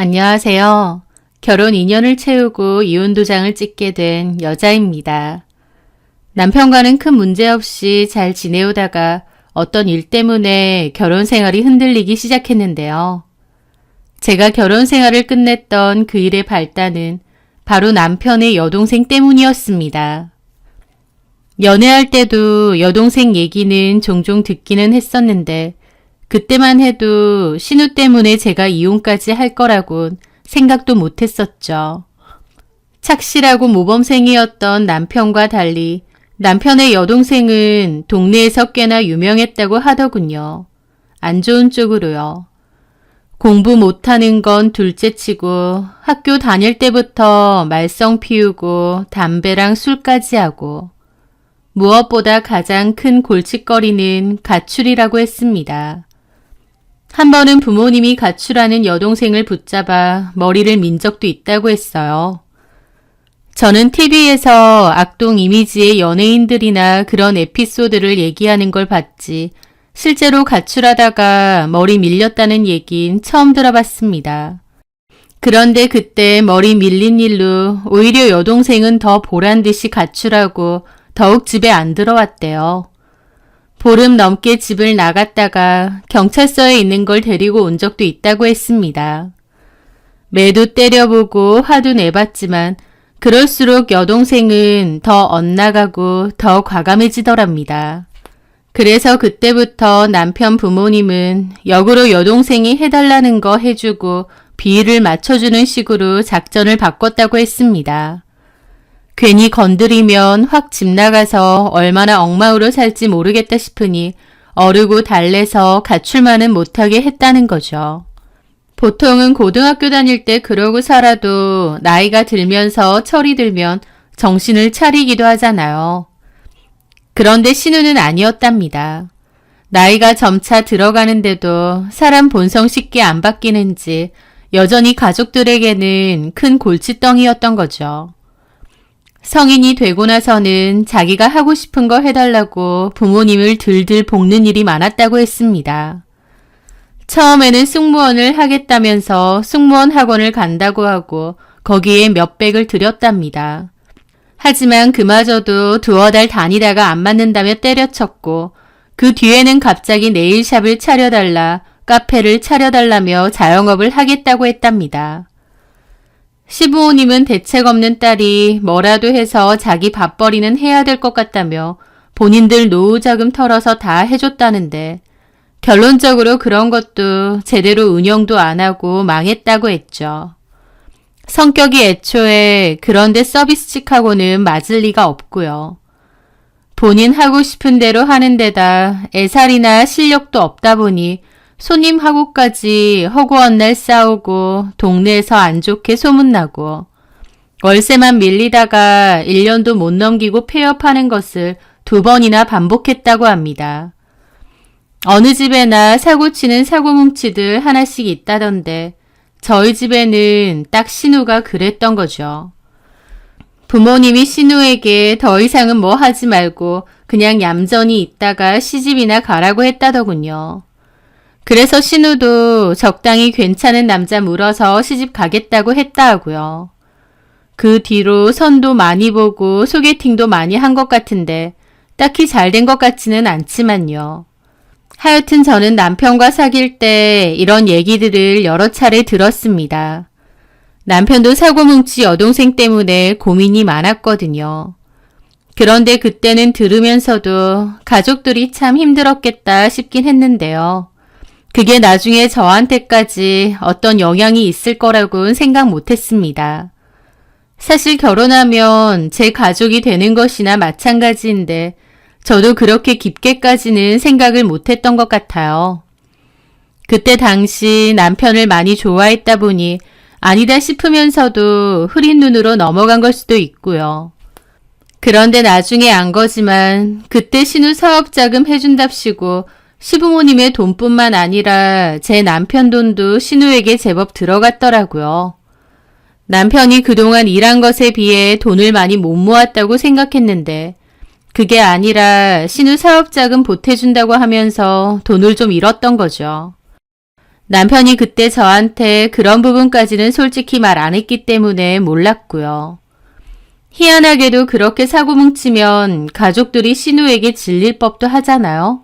안녕하세요. 결혼 2년을 채우고 이혼 도장을 찍게 된 여자입니다. 남편과는 큰 문제 없이 잘 지내오다가 어떤 일 때문에 결혼 생활이 흔들리기 시작했는데요. 제가 결혼 생활을 끝냈던 그 일의 발단은 바로 남편의 여동생 때문이었습니다. 연애할 때도 여동생 얘기는 종종 듣기는 했었는데 그때만 해도 신우 때문에 제가 이혼까지 할 거라곤 생각도 못했었죠. 착실하고 모범생이었던 남편과 달리 남편의 여동생은 동네에서 꽤나 유명했다고 하더군요. 안 좋은 쪽으로요. 공부 못하는 건 둘째치고 학교 다닐 때부터 말썽 피우고 담배랑 술까지 하고 무엇보다 가장 큰 골칫거리는 가출이라고 했습니다. 한 번은 부모님이 가출하는 여동생을 붙잡아 머리를 민 적도 있다고 했어요. 저는 TV에서 악동 이미지의 연예인들이나 그런 에피소드를 얘기하는 걸 봤지 실제로 가출하다가 머리 밀렸다는 얘긴 처음 들어봤습니다. 그런데 그때 머리 밀린 일로 오히려 여동생은 더 보란듯이 가출하고 더욱 집에 안 들어왔대요. 보름 넘게 집을 나갔다가 경찰서에 있는 걸 데리고 온 적도 있다고 했습니다. 매도 때려보고 화도 내봤지만 그럴수록 여동생은 더 엇나가고 더 과감해지더랍니다. 그래서 그때부터 남편 부모님은 역으로 여동생이 해달라는 거 해주고 비위를 맞춰주는 식으로 작전을 바꿨다고 했습니다. 괜히 건드리면 확 집 나가서 얼마나 엉망으로 살지 모르겠다 싶으니 어르고 달래서 가출만은 못하게 했다는 거죠. 보통은 고등학교 다닐 때 그러고 살아도 나이가 들면서 철이 들면 정신을 차리기도 하잖아요. 그런데 신우는 아니었답니다. 나이가 점차 들어가는데도 사람 본성 쉽게 안 바뀌는지 여전히 가족들에게는 큰 골칫덩이였던 거죠. 성인이 되고 나서는 자기가 하고 싶은 거 해달라고 부모님을 들들 볶는 일이 많았다고 했습니다. 처음에는 승무원을 하겠다면서 승무원 학원을 간다고 하고 거기에 몇백을 들였답니다. 하지만 그마저도 두어 달 다니다가 안 맞는다며 때려쳤고 그 뒤에는 갑자기 네일샵을 차려달라, 카페를 차려달라며 자영업을 하겠다고 했답니다. 시부모님은 대책 없는 딸이 뭐라도 해서 자기 밥벌이는 해야 될 것 같다며 본인들 노후 자금 털어서 다 해줬다는데 결론적으로 그런 것도 제대로 운영도 안 하고 망했다고 했죠. 성격이 애초에 그런데 서비스직하고는 맞을 리가 없고요. 본인 하고 싶은 대로 하는 데다 애살이나 실력도 없다 보니 손님하고까지 허구한 날 싸우고 동네에서 안 좋게 소문나고 월세만 밀리다가 1년도 못 넘기고 폐업하는 것을 2번이나 반복했다고 합니다. 어느 집에나 사고치는 사고뭉치들 하나씩 있다던데 저희 집에는 딱 신우가 그랬던 거죠. 부모님이 신우에게 더 이상은 뭐 하지 말고 그냥 얌전히 있다가 시집이나 가라고 했다더군요. 그래서 신우도 적당히 괜찮은 남자 물어서 시집 가겠다고 했다 하고요. 그 뒤로 선도 많이 보고 소개팅도 많이 한 것 같은데 딱히 잘 된 것 같지는 않지만요. 하여튼 저는 남편과 사귈 때 이런 얘기들을 여러 차례 들었습니다. 남편도 사고뭉치 여동생 때문에 고민이 많았거든요. 그런데 그때는 들으면서도 가족들이 참 힘들었겠다 싶긴 했는데요. 그게 나중에 저한테까지 어떤 영향이 있을 거라고는 생각 못했습니다. 사실 결혼하면 제 가족이 되는 것이나 마찬가지인데 저도 그렇게 깊게까지는 생각을 못했던 것 같아요. 그때 당시 남편을 많이 좋아했다 보니 아니다 싶으면서도 흐린 눈으로 넘어간 걸 수도 있고요. 그런데 나중에 안 거지만 그때 신우 사업자금 해준답시고 시부모님의 돈뿐만 아니라 제 남편 돈도 신우에게 제법 들어갔더라고요. 남편이 그동안 일한 것에 비해 돈을 많이 못 모았다고 생각했는데 그게 아니라 신우 사업자금 보태준다고 하면서 돈을 좀 잃었던 거죠. 남편이 그때 저한테 그런 부분까지는 솔직히 말 안 했기 때문에 몰랐고요. 희한하게도 그렇게 사고 뭉치면 가족들이 신우에게 질릴 법도 하잖아요.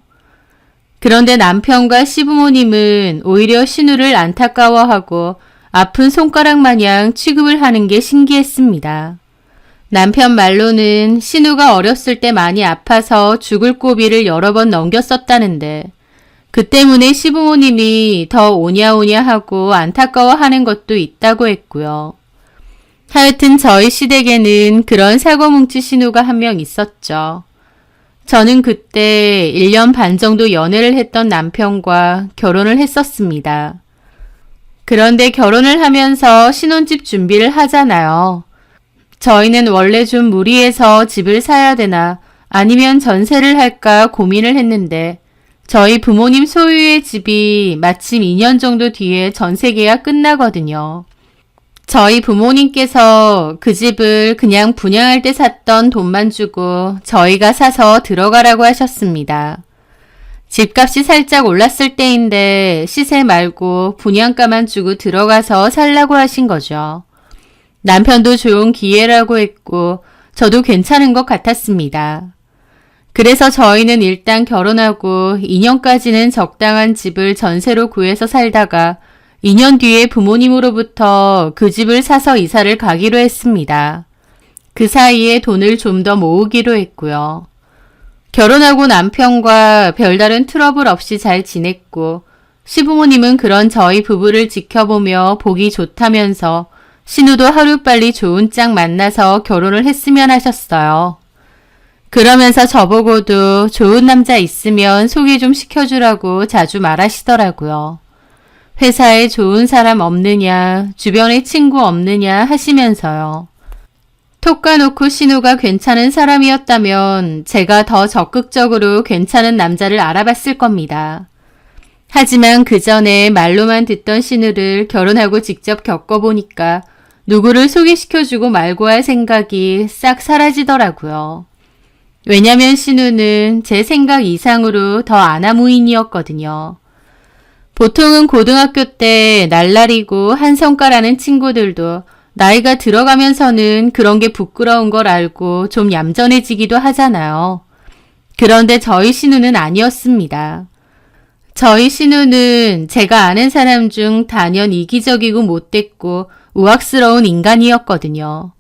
그런데 남편과 시부모님은 오히려 신우를 안타까워하고 아픈 손가락 마냥 취급을 하는 게 신기했습니다. 남편 말로는 신우가 어렸을 때 많이 아파서 죽을 고비를 여러 번 넘겼었다는데 그 때문에 시부모님이 더 오냐오냐 하고 안타까워하는 것도 있다고 했고요. 하여튼 저희 시댁에는 그런 사고뭉치 신우가 한 명 있었죠. 저는 그때 1년 반 정도 연애를 했던 남편과 결혼을 했었습니다. 그런데 결혼을 하면서 신혼집 준비를 하잖아요. 저희는 원래 좀 무리해서 집을 사야 되나 아니면 전세를 할까 고민을 했는데 저희 부모님 소유의 집이 마침 2년 정도 뒤에 전세 계약 끝나거든요. 저희 부모님께서 그 집을 그냥 분양할 때 샀던 돈만 주고 저희가 사서 들어가라고 하셨습니다. 집값이 살짝 올랐을 때인데 시세 말고 분양가만 주고 들어가서 살라고 하신 거죠. 남편도 좋은 기회라고 했고 저도 괜찮은 것 같았습니다. 그래서 저희는 일단 결혼하고 2년까지는 적당한 집을 전세로 구해서 살다가 2년 뒤에 부모님으로부터 그 집을 사서 이사를 가기로 했습니다. 그 사이에 돈을 좀 더 모으기로 했고요. 결혼하고 남편과 별다른 트러블 없이 잘 지냈고 시부모님은 그런 저희 부부를 지켜보며 보기 좋다면서 신우도 하루빨리 좋은 짝 만나서 결혼을 했으면 하셨어요. 그러면서 저보고도 좋은 남자 있으면 소개 좀 시켜주라고 자주 말하시더라고요. 회사에 좋은 사람 없느냐, 주변에 친구 없느냐 하시면서요. 톡 까놓고 신우가 괜찮은 사람이었다면 제가 더 적극적으로 괜찮은 남자를 알아봤을 겁니다. 하지만 그 전에 말로만 듣던 신우를 결혼하고 직접 겪어보니까 누구를 소개시켜주고 말고 할 생각이 싹 사라지더라고요. 왜냐면 신우는 제 생각 이상으로 더 아나무인이었거든요. 보통은 고등학교 때 날라리고 한성가라는 친구들도 나이가 들어가면서는 그런 게 부끄러운 걸 알고 좀 얌전해지기도 하잖아요. 그런데 저희 신우는 아니었습니다. 저희 신우는 제가 아는 사람 중 단연 이기적이고 못됐고 우악스러운 인간이었거든요.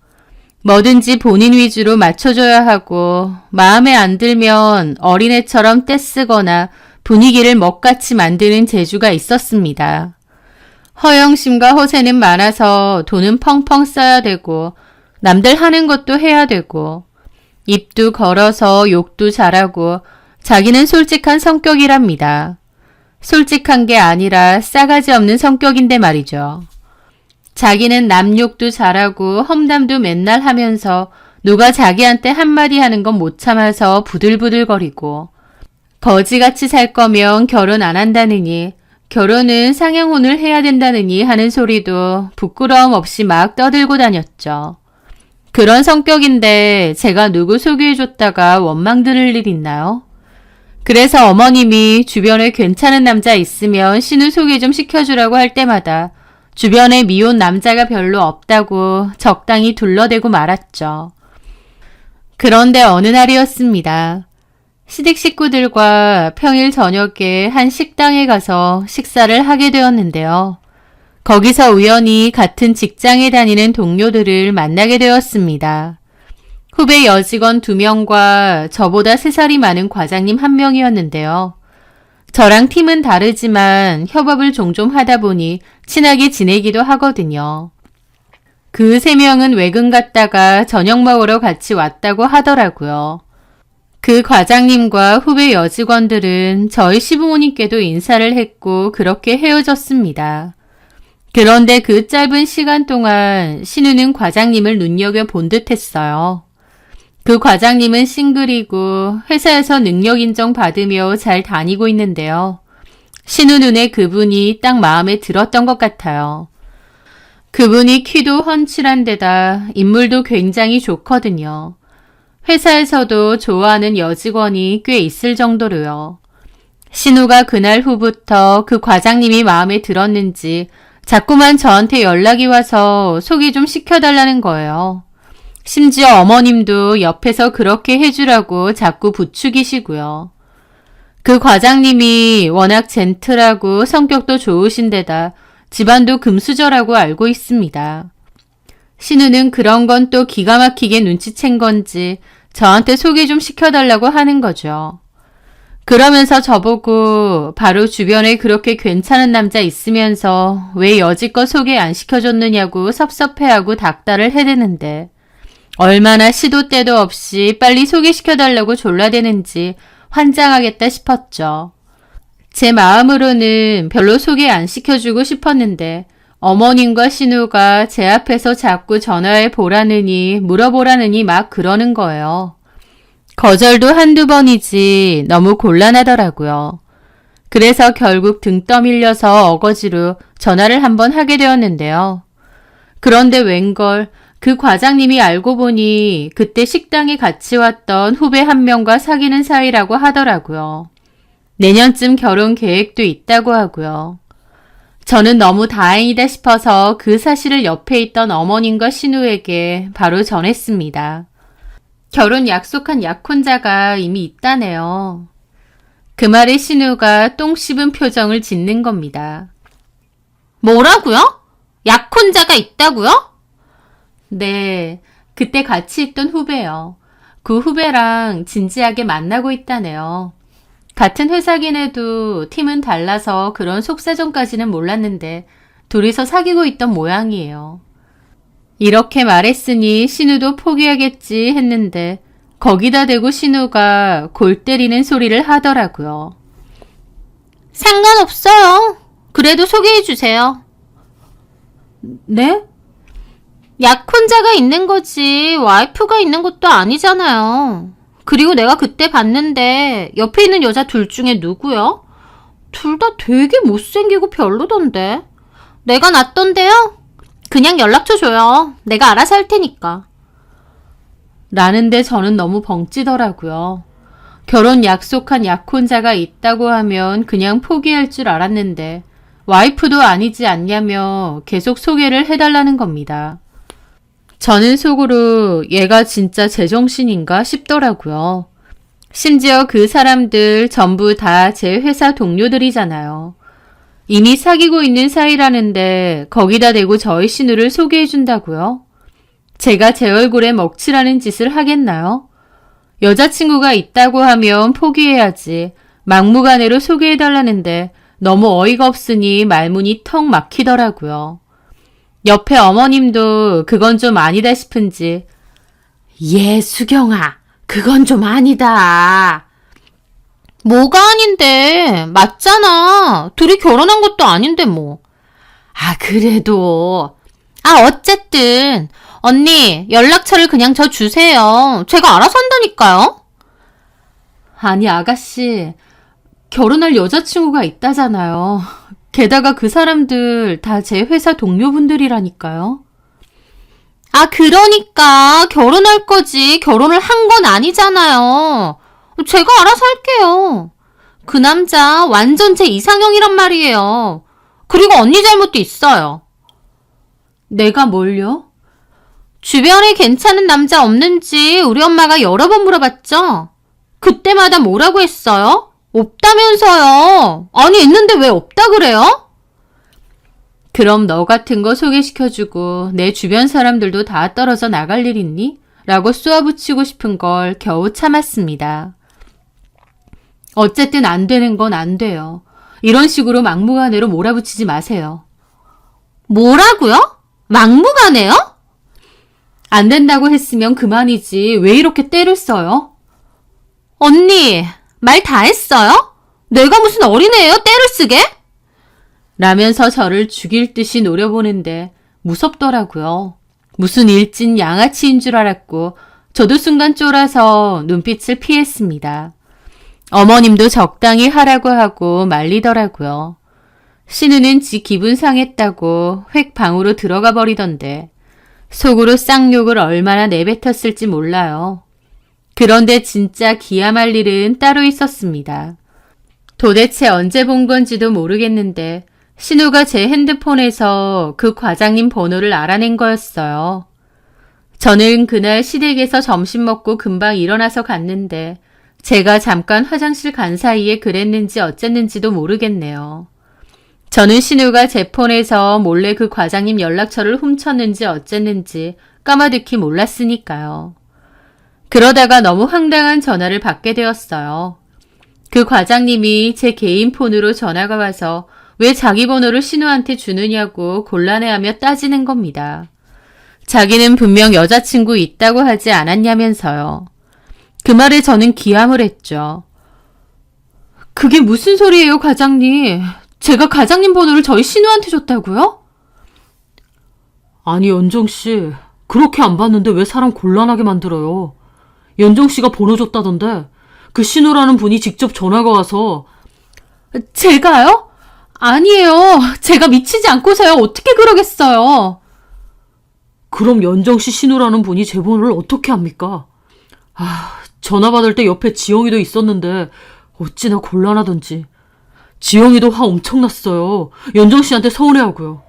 뭐든지 본인 위주로 맞춰줘야 하고 마음에 안 들면 어린애처럼 떼쓰거나 분위기를 먹같이 만드는 재주가 있었습니다. 허영심과 허세는 많아서 돈은 펑펑 써야 되고 남들 하는 것도 해야 되고 입도 걸어서 욕도 잘하고 자기는 솔직한 성격이랍니다. 솔직한 게 아니라 싸가지 없는 성격인데 말이죠. 자기는 남 욕도 잘하고 험담도 맨날 하면서 누가 자기한테 한마디 하는 건 못 참아서 부들부들거리고 거지같이 살 거면 결혼 안 한다느니 결혼은 상영혼을 해야 된다느니 하는 소리도 부끄러움 없이 막 떠들고 다녔죠. 그런 성격인데 제가 누구 소개해줬다가 원망 들을 일 있나요? 그래서 어머님이 주변에 괜찮은 남자 있으면 신우 소개 좀 시켜주라고 할 때마다 주변에 미혼 남자가 별로 없다고 적당히 둘러대고 말았죠. 그런데 어느 날이었습니다. 시댁 식구들과 평일 저녁에 한 식당에 가서 식사를 하게 되었는데요. 거기서 우연히 같은 직장에 다니는 동료들을 만나게 되었습니다. 후배 여직원 2명과 저보다 3살이 많은 과장님 1명이었는데요. 저랑 팀은 다르지만 협업을 종종 하다 보니 친하게 지내기도 하거든요. 그 3명은 외근 갔다가 저녁 먹으러 같이 왔다고 하더라고요. 그 과장님과 후배 여직원들은 저희 시부모님께도 인사를 했고 그렇게 헤어졌습니다. 그런데 그 짧은 시간 동안 신우는 과장님을 눈여겨본 듯 했어요. 그 과장님은 싱글이고 회사에서 능력 인정 받으며 잘 다니고 있는데요. 신우 눈에 그분이 딱 마음에 들었던 것 같아요. 그분이 키도 훤칠한 데다 인물도 굉장히 좋거든요. 회사에서도 좋아하는 여직원이 꽤 있을 정도로요. 신우가 그날 후부터 그 과장님이 마음에 들었는지 자꾸만 저한테 연락이 와서 소개 좀 시켜달라는 거예요. 심지어 어머님도 옆에서 그렇게 해주라고 자꾸 부추기시고요. 그 과장님이 워낙 젠틀하고 성격도 좋으신데다 집안도 금수저라고 알고 있습니다. 신우는 그런 건 또 기가 막히게 눈치챈 건지 저한테 소개 좀 시켜달라고 하는 거죠. 그러면서 저보고 바로 주변에 그렇게 괜찮은 남자 있으면서 왜 여지껏 소개 안 시켜줬느냐고 섭섭해하고 닥달을 해대는데 얼마나 시도 때도 없이 빨리 소개시켜달라고 졸라대는지 환장하겠다 싶었죠. 제 마음으로는 별로 소개 안 시켜주고 싶었는데 어머님과 신우가 제 앞에서 자꾸 전화해 보라느니 물어보라느니 막 그러는 거예요. 거절도 한두 번이지 너무 곤란하더라고요. 그래서 결국 등 떠밀려서 어거지로 전화를 한번 하게 되었는데요. 그런데 웬걸 그 과장님이 알고 보니 그때 식당에 같이 왔던 후배 한 명과 사귀는 사이라고 하더라고요. 내년쯤 결혼 계획도 있다고 하고요. 저는 너무 다행이다 싶어서 그 사실을 옆에 있던 어머님과 신우에게 바로 전했습니다. 결혼 약속한 약혼자가 이미 있다네요. 그 말에 신우가 똥 씹은 표정을 짓는 겁니다. 뭐라고요? 약혼자가 있다고요? 네, 그때 같이 있던 후배요. 그 후배랑 진지하게 만나고 있다네요. 같은 회사긴 해도 팀은 달라서 그런 속사정까지는 몰랐는데 둘이서 사귀고 있던 모양이에요. 이렇게 말했으니 신우도 포기하겠지 했는데 거기다 대고 신우가 골 때리는 소리를 하더라고요. 상관없어요. 그래도 소개해주세요. 네? 약혼자가 있는 거지 와이프가 있는 것도 아니잖아요. 그리고 내가 그때 봤는데 옆에 있는 여자 둘 중에 누구요? 둘 다 되게 못생기고 별로던데. 내가 낫던데요? 그냥 연락처 줘요. 내가 알아서 할 테니까. 라는데 저는 너무 벙찌더라고요. 결혼 약속한 약혼자가 있다고 하면 그냥 포기할 줄 알았는데 와이프도 아니지 않냐며 계속 소개를 해달라는 겁니다. 저는 속으로 얘가 진짜 제정신인가 싶더라고요. 심지어 그 사람들 전부 다 제 회사 동료들이잖아요. 이미 사귀고 있는 사이라는데 거기다 대고 저희 신우를 소개해준다고요? 제가 제 얼굴에 먹칠하는 짓을 하겠나요? 여자친구가 있다고 하면 포기해야지. 막무가내로 소개해달라는데 너무 어이가 없으니 말문이 턱 막히더라고요. 옆에 어머님도 그건 좀 아니다 싶은지 수경아, 그건 좀 아니다. 뭐가 아닌데? 맞잖아. 둘이 결혼한 것도 아닌데 뭐. 그래도. 어쨌든 언니 연락처를 그냥 저 주세요. 제가 알아서 한다니까요. 아니 아가씨, 결혼할 여자친구가 있다잖아요. 게다가 그 사람들 다 제 회사 동료분들이라니까요. 그러니까 결혼할 거지 결혼을 한 건 아니잖아요. 제가 알아서 할게요. 그 남자 완전 제 이상형이란 말이에요. 그리고 언니 잘못도 있어요. 내가 뭘요? 주변에 괜찮은 남자 없는지 우리 엄마가 여러 번 물어봤죠? 그때마다 뭐라고 했어요? 없다면서요. 아니 있는데 왜 없다 그래요? 그럼 너 같은 거 소개시켜주고 내 주변 사람들도 다 떨어져 나갈 일 있니? 라고 쏘아붙이고 싶은 걸 겨우 참았습니다. 어쨌든 안 되는 건 안 돼요. 이런 식으로 막무가내로 몰아붙이지 마세요. 뭐라고요? 막무가내요? 안 된다고 했으면 그만이지 왜 이렇게 때를 써요? 언니, 말 다 했어요? 내가 무슨 어린애예요? 때를 쓰게? 라면서 저를 죽일 듯이 노려보는데 무섭더라고요. 무슨 일진 양아치인 줄 알았고 저도 순간 쫄아서 눈빛을 피했습니다. 어머님도 적당히 하라고 하고 말리더라고요. 신우는 지 기분 상했다고 획 방으로 들어가 버리던데 속으로 쌍욕을 얼마나 내뱉었을지 몰라요. 그런데 진짜 기함할 일은 따로 있었습니다. 도대체 언제 본 건지도 모르겠는데 신우가 제 핸드폰에서 그 과장님 번호를 알아낸 거였어요. 저는 그날 시댁에서 점심 먹고 금방 일어나서 갔는데 제가 잠깐 화장실 간 사이에 그랬는지 어쨌는지도 모르겠네요. 저는 신우가 제 폰에서 몰래 그 과장님 연락처를 훔쳤는지 어쨌는지 까마득히 몰랐으니까요. 그러다가 너무 황당한 전화를 받게 되었어요. 그 과장님이 제 개인 폰으로 전화가 와서 왜 자기 번호를 신우한테 주느냐고 곤란해하며 따지는 겁니다. 자기는 분명 여자친구 있다고 하지 않았냐면서요. 그 말에 저는 기함을 했죠. 그게 무슨 소리예요, 과장님? 제가 과장님 번호를 저희 신우한테 줬다고요? 아니, 연정씨. 그렇게 안 봤는데 왜 사람 곤란하게 만들어요? 연정씨가 번호 줬다던데 그 신우라는 분이 직접 전화가 와서. 제가요? 아니에요. 제가 미치지 않고서야 어떻게 그러겠어요. 그럼 연정씨 신우라는 분이 제 번호를 어떻게 합니까? 전화 받을 때 옆에 지영이도 있었는데 어찌나 곤란하던지. 지영이도 화 엄청 났어요. 연정씨한테 서운해하고요.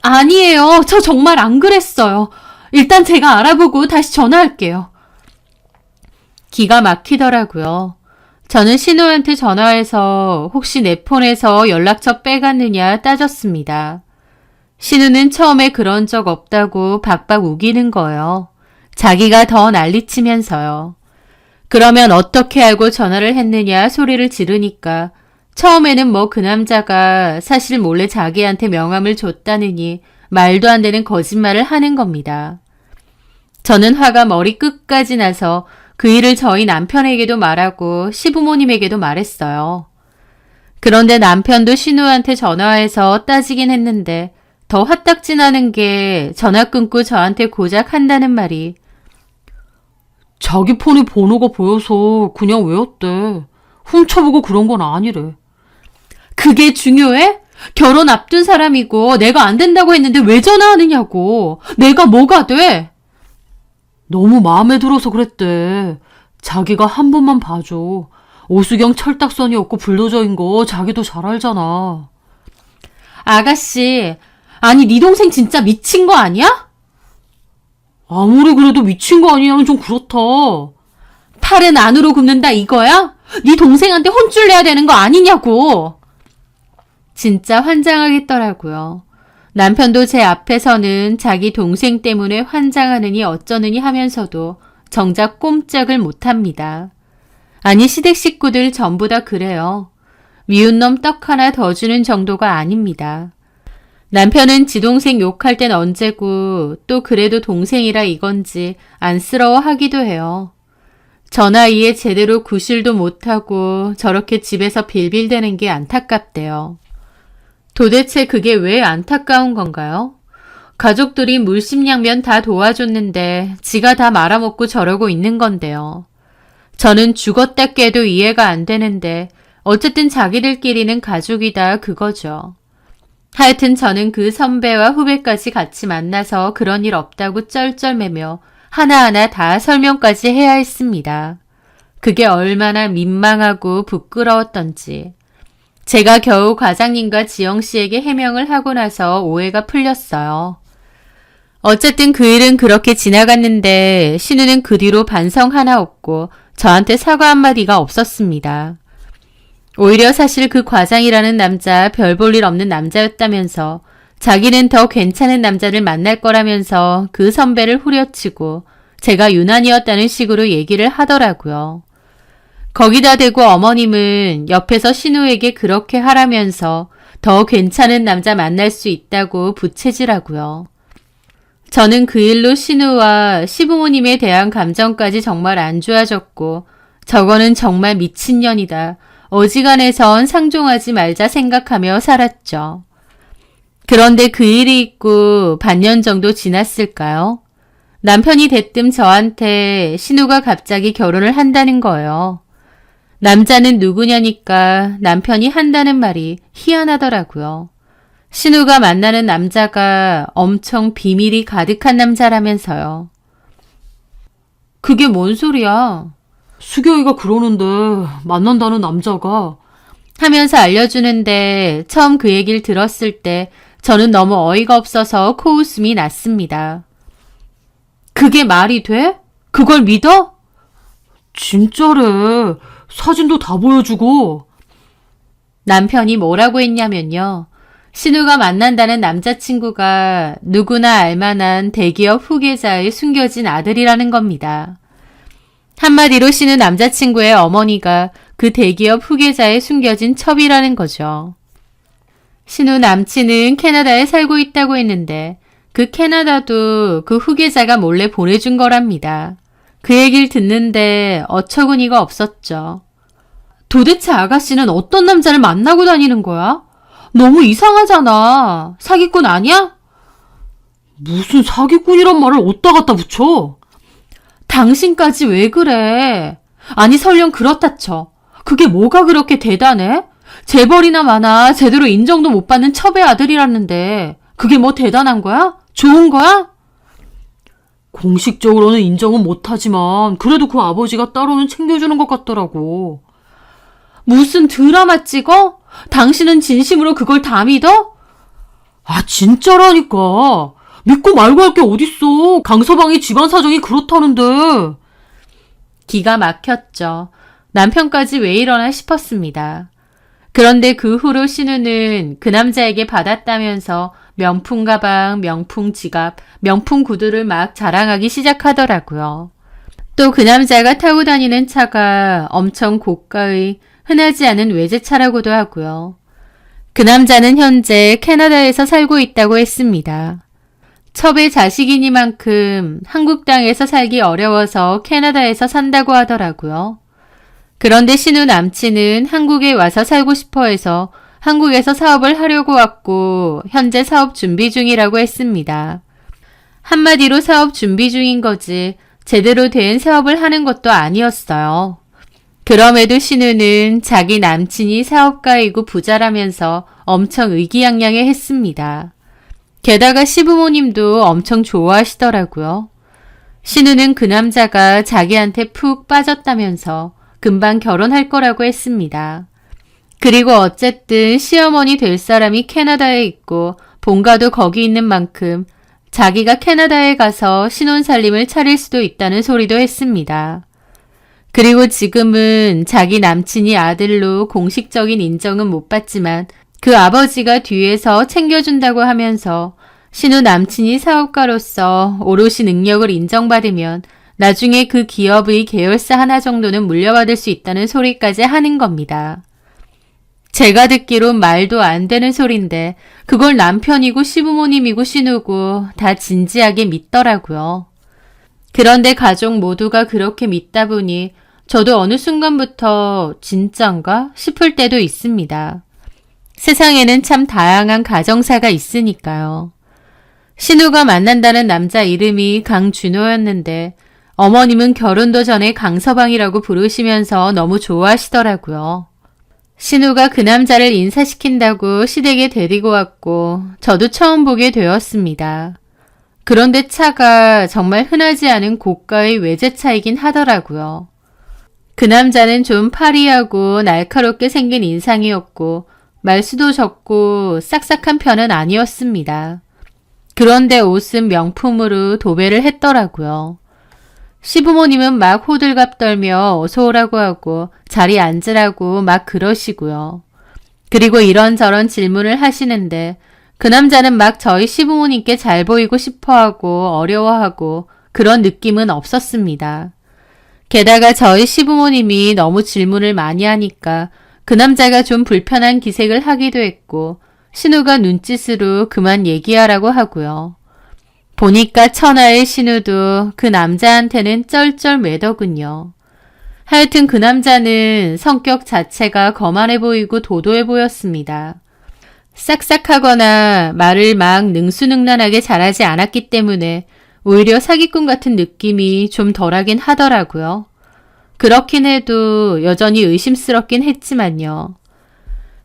아니에요. 저 정말 안 그랬어요. 일단 제가 알아보고 다시 전화할게요. 기가 막히더라고요. 저는 신우한테 전화해서 혹시 내 폰에서 연락처 빼갔느냐 따졌습니다. 신우는 처음에 그런 적 없다고 박박 우기는 거예요. 자기가 더 난리치면서요. 그러면 어떻게 알고 전화를 했느냐 소리를 지르니까 처음에는 뭐 그 남자가 사실 몰래 자기한테 명함을 줬다느니 말도 안 되는 거짓말을 하는 겁니다. 저는 화가 머리 끝까지 나서 그 일을 저희 남편에게도 말하고 시부모님에게도 말했어요. 그런데 남편도 신우한테 전화해서 따지긴 했는데 더 화딱지 나는 게 전화 끊고 저한테 고작 한다는 말이 자기 폰에 번호가 보여서 그냥 외웠대. 훔쳐보고 그런 건 아니래. 그게 중요해? 결혼 앞둔 사람이고 내가 안 된다고 했는데 왜 전화하느냐고. 내가 뭐가 돼? 너무 마음에 들어서 그랬대. 자기가 한 번만 봐줘. 오수경 철딱선이 없고 불도저인 거 자기도 잘 알잖아. 아가씨, 아니 네 동생 진짜 미친 거 아니야? 아무리 그래도 미친 거 아니냐면 좀 그렇다. 팔은 안으로 굽는다 이거야? 네 동생한테 혼쭐 내야 되는 거 아니냐고. 진짜 환장하겠더라고요. 남편도 제 앞에서는 자기 동생 때문에 환장하느니 어쩌느니 하면서도 정작 꼼짝을 못합니다. 아니 시댁 식구들 전부 다 그래요. 미운 놈 떡 하나 더 주는 정도가 아닙니다. 남편은 지 동생 욕할 땐 언제고 또 그래도 동생이라 이건지 안쓰러워 하기도 해요. 저 나이에 제대로 구실도 못하고 저렇게 집에서 빌빌대는 게 안타깝대요. 도대체 그게 왜 안타까운 건가요? 가족들이 물심양면 다 도와줬는데 지가 다 말아먹고 저러고 있는 건데요. 저는 죽었다 깨도 이해가 안 되는데 어쨌든 자기들끼리는 가족이다 그거죠. 하여튼 저는 그 선배와 후배까지 같이 만나서 그런 일 없다고 쩔쩔매며 하나하나 다 설명까지 해야 했습니다. 그게 얼마나 민망하고 부끄러웠던지. 제가 겨우 과장님과 지영씨에게 해명을 하고 나서 오해가 풀렸어요. 어쨌든 그 일은 그렇게 지나갔는데 신우는 그 뒤로 반성 하나 없고 저한테 사과 한마디가 없었습니다. 오히려 사실 그 과장이라는 남자 별 볼 일 없는 남자였다면서 자기는 더 괜찮은 남자를 만날 거라면서 그 선배를 후려치고 제가 유난이었다는 식으로 얘기를 하더라고요. 거기다 대고 어머님은 옆에서 신우에게 그렇게 하라면서 더 괜찮은 남자 만날 수 있다고 부채질하고요. 저는 그 일로 신우와 시부모님에 대한 감정까지 정말 안 좋아졌고 저거는 정말 미친년이다. 어지간해선 상종하지 말자 생각하며 살았죠. 그런데 그 일이 있고 반년 정도 지났을까요? 남편이 대뜸 저한테 신우가 갑자기 결혼을 한다는 거예요. 남자는 누구냐니까 남편이 한다는 말이 희한하더라고요. 신우가 만나는 남자가 엄청 비밀이 가득한 남자라면서요. 그게 뭔 소리야? 수경이가 그러는데 만난다는 남자가 하면서 알려주는데 처음 그 얘기를 들었을 때 저는 너무 어이가 없어서 코웃음이 났습니다. 그게 말이 돼? 그걸 믿어? 진짜래. 사진도 다 보여주고. 남편이 뭐라고 했냐면요. 신우가 만난다는 남자친구가 누구나 알만한 대기업 후계자의 숨겨진 아들이라는 겁니다. 한마디로 신우 남자친구의 어머니가 그 대기업 후계자의 숨겨진 첩이라는 거죠. 신우 남친은 캐나다에 살고 있다고 했는데 그 캐나다도 그 후계자가 몰래 보내준 거랍니다. 그 얘기를 듣는데 어처구니가 없었죠. 도대체 아가씨는 어떤 남자를 만나고 다니는 거야? 너무 이상하잖아. 사기꾼 아니야? 무슨 사기꾼이란 말을 어디다 갖다 붙여? 당신까지 왜 그래? 아니 설령 그렇다 쳐. 그게 뭐가 그렇게 대단해? 재벌이나 마나 제대로 인정도 못 받는 첩의 아들이라는데 그게 뭐 대단한 거야? 좋은 거야? 공식적으로는 인정은 못하지만 그래도 그 아버지가 따로는 챙겨주는 것 같더라고. 무슨 드라마 찍어? 당신은 진심으로 그걸 다 믿어? 아, 진짜라니까. 믿고 말고 할 게 어딨어. 강서방이 집안 사정이 그렇다는데. 기가 막혔죠. 남편까지 왜 이러나 싶었습니다. 그런데 그 후로 신우는 그 남자에게 받았다면서 명품 가방, 명품 지갑, 명품 구두를 막 자랑하기 시작하더라고요. 또 그 남자가 타고 다니는 차가 엄청 고가의 흔하지 않은 외제차라고도 하고요. 그 남자는 현재 캐나다에서 살고 있다고 했습니다. 첩의 자식이니만큼 한국 땅에서 살기 어려워서 캐나다에서 산다고 하더라고요. 그런데 신우 남친은 한국에 와서 살고 싶어 해서 한국에서 사업을 하려고 왔고 현재 사업 준비 중이라고 했습니다. 한마디로 사업 준비 중인 거지 제대로 된 사업을 하는 것도 아니었어요. 그럼에도 신우는 자기 남친이 사업가이고 부자라면서 엄청 의기양양해 했습니다. 게다가 시부모님도 엄청 좋아하시더라고요. 신우는 그 남자가 자기한테 푹 빠졌다면서 금방 결혼할 거라고 했습니다. 그리고 어쨌든 시어머니 될 사람이 캐나다에 있고 본가도 거기 있는 만큼 자기가 캐나다에 가서 신혼살림을 차릴 수도 있다는 소리도 했습니다. 그리고 지금은 자기 남친이 아들로 공식적인 인정은 못 받지만 그 아버지가 뒤에서 챙겨준다고 하면서 신우 남친이 사업가로서 오롯이 능력을 인정받으면 나중에 그 기업의 계열사 하나 정도는 물려받을 수 있다는 소리까지 하는 겁니다. 제가 듣기론 말도 안 되는 소린데 그걸 남편이고 시부모님이고 신우고 다 진지하게 믿더라고요. 그런데 가족 모두가 그렇게 믿다 보니 저도 어느 순간부터 진짠가 싶을 때도 있습니다. 세상에는 참 다양한 가정사가 있으니까요. 신우가 만난다는 남자 이름이 강준호였는데 어머님은 결혼도 전에 강서방이라고 부르시면서 너무 좋아하시더라고요. 신우가 그 남자를 인사시킨다고 시댁에 데리고 왔고 저도 처음 보게 되었습니다. 그런데 차가 정말 흔하지 않은 고가의 외제차이긴 하더라고요. 그 남자는 좀 파리하고 날카롭게 생긴 인상이었고 말수도 적고 싹싹한 편은 아니었습니다. 그런데 옷은 명품으로 도배를 했더라고요. 시부모님은 막 호들갑 떨며 어서 오라고 하고 자리에 앉으라고 막 그러시고요. 그리고 이런저런 질문을 하시는데 그 남자는 막 저희 시부모님께 잘 보이고 싶어하고 어려워하고 그런 느낌은 없었습니다. 게다가 저희 시부모님이 너무 질문을 많이 하니까 그 남자가 좀 불편한 기색을 하기도 했고 신우가 눈짓으로 그만 얘기하라고 하고요. 보니까 천하의 신우도 그 남자한테는 쩔쩔매더군요. 하여튼 그 남자는 성격 자체가 거만해 보이고 도도해 보였습니다. 싹싹하거나 말을 막 능수능란하게 잘하지 않았기 때문에 오히려 사기꾼 같은 느낌이 좀 덜하긴 하더라고요. 그렇긴 해도 여전히 의심스럽긴 했지만요.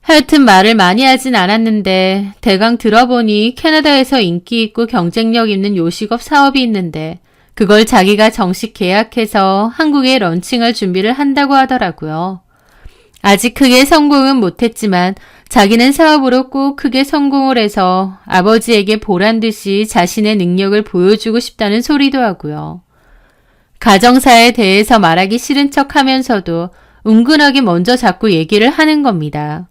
하여튼 말을 많이 하진 않았는데 대강 들어보니 캐나다에서 인기 있고 경쟁력 있는 요식업 사업이 있는데 그걸 자기가 정식 계약해서 한국에 런칭할 준비를 한다고 하더라고요. 아직 크게 성공은 못했지만 자기는 사업으로 꼭 크게 성공을 해서 아버지에게 보란듯이 자신의 능력을 보여주고 싶다는 소리도 하고요. 가정사에 대해서 말하기 싫은 척 하면서도 은근하게 먼저 자꾸 얘기를 하는 겁니다.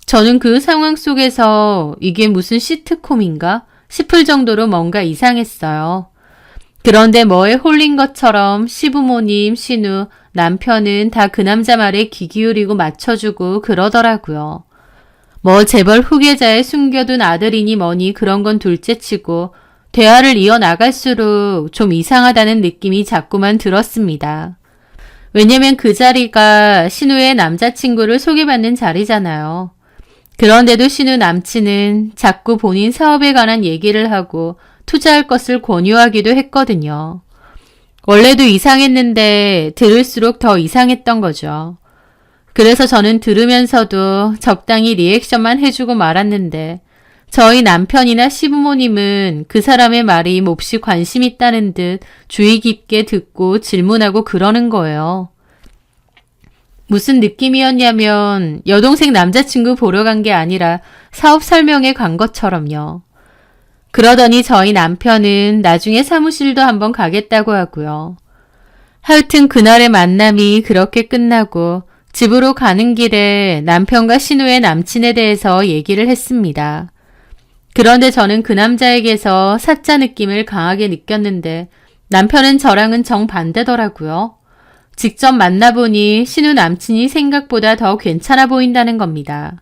저는 그 상황 속에서 이게 무슨 시트콤인가 싶을 정도로 뭔가 이상했어요. 그런데 뭐에 홀린 것처럼 시부모님, 신우, 남편은 다 그 남자 말에 귀 기울이고 맞춰주고 그러더라고요. 뭐 재벌 후계자에 숨겨둔 아들이니 뭐니 그런 건 둘째치고 대화를 이어나갈수록 좀 이상하다는 느낌이 자꾸만 들었습니다. 왜냐면 그 자리가 신우의 남자친구를 소개받는 자리잖아요. 그런데도 신우 남친은 자꾸 본인 사업에 관한 얘기를 하고 투자할 것을 권유하기도 했거든요. 원래도 이상했는데 들을수록 더 이상했던 거죠. 그래서 저는 들으면서도 적당히 리액션만 해주고 말았는데 저희 남편이나 시부모님은 그 사람의 말이 몹시 관심 있다는 듯 주의 깊게 듣고 질문하고 그러는 거예요. 무슨 느낌이었냐면 여동생 남자친구 보러 간 게 아니라 사업 설명회 간 것처럼요. 그러더니 저희 남편은 나중에 사무실도 한번 가겠다고 하고요. 하여튼 그날의 만남이 그렇게 끝나고 집으로 가는 길에 남편과 신우의 남친에 대해서 얘기를 했습니다. 그런데 저는 그 남자에게서 사짜 느낌을 강하게 느꼈는데 남편은 저랑은 정반대더라고요. 직접 만나보니 신우 남친이 생각보다 더 괜찮아 보인다는 겁니다.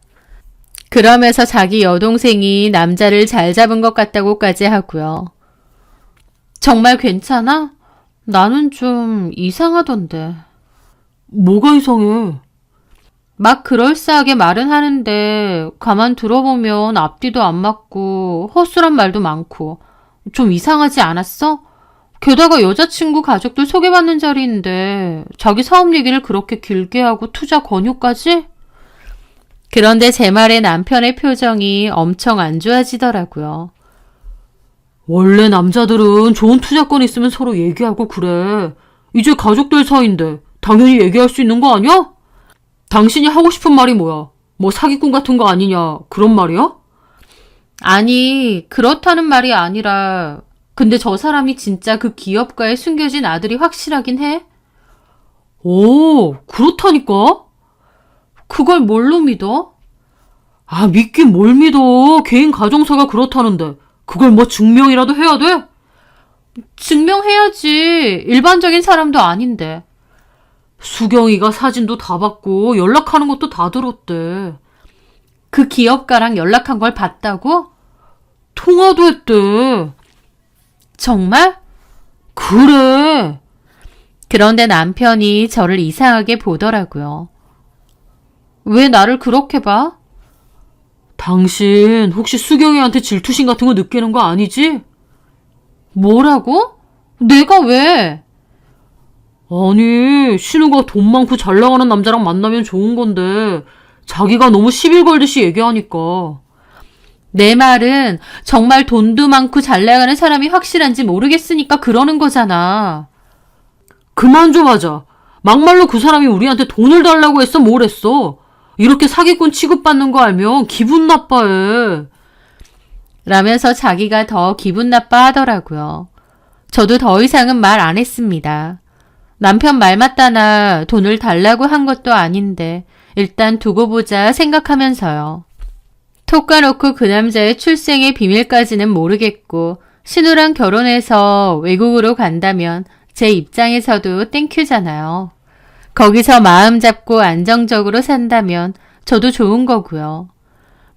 그러면서 자기 여동생이 남자를 잘 잡은 것 같다고까지 하고요. 정말 괜찮아? 나는 좀 이상하던데. 뭐가 이상해? 막 그럴싸하게 말은 하는데 가만 들어보면 앞뒤도 안 맞고 헛소란 말도 많고 좀 이상하지 않았어? 게다가 여자친구 가족들 소개받는 자리인데 자기 사업 얘기를 그렇게 길게 하고 투자 권유까지? 그런데 제 말에 남편의 표정이 엄청 안 좋아지더라고요. 원래 남자들은 좋은 투자권 있으면 서로 얘기하고 그래. 이제 가족들 사이인데 당연히 얘기할 수 있는 거 아니야? 당신이 하고 싶은 말이 뭐야? 뭐 사기꾼 같은 거 아니냐 그런 말이야? 아니, 그렇다는 말이 아니라 근데 저 사람이 진짜 그 기업가에 숨겨진 아들이 확실하긴 해? 오, 그렇다니까? 그걸 뭘로 믿어? 아, 믿긴 뭘 믿어. 개인 가정사가 그렇다는데. 그걸 뭐 증명이라도 해야 돼? 증명해야지. 일반적인 사람도 아닌데. 수경이가 사진도 다 받고 연락하는 것도 다 들었대. 그 기업가랑 연락한 걸 봤다고? 통화도 했대. 정말? 그래. 그런데 남편이 저를 이상하게 보더라고요. 왜 나를 그렇게 봐? 당신 혹시 수경이한테 질투심 같은 거 느끼는 거 아니지? 뭐라고? 내가 왜? 아니, 신우가 돈 많고 잘 나가는 남자랑 만나면 좋은 건데 자기가 너무 시비 걸듯이 얘기하니까. 내 말은 정말 돈도 많고 잘 나가는 사람이 확실한지 모르겠으니까 그러는 거잖아. 그만 좀 하자. 막말로 그 사람이 우리한테 돈을 달라고 했어 뭘 했어. 이렇게 사기꾼 취급받는 거 알면 기분 나빠해. 라면서 자기가 더 기분 나빠하더라고요. 저도 더 이상은 말 안 했습니다. 남편 말 맞다나 돈을 달라고 한 것도 아닌데 일단 두고 보자 생각하면서요. 톡 까놓고 그 남자의 출생의 비밀까지는 모르겠고 신우랑 결혼해서 외국으로 간다면 제 입장에서도 땡큐잖아요. 거기서 마음 잡고 안정적으로 산다면 저도 좋은 거고요.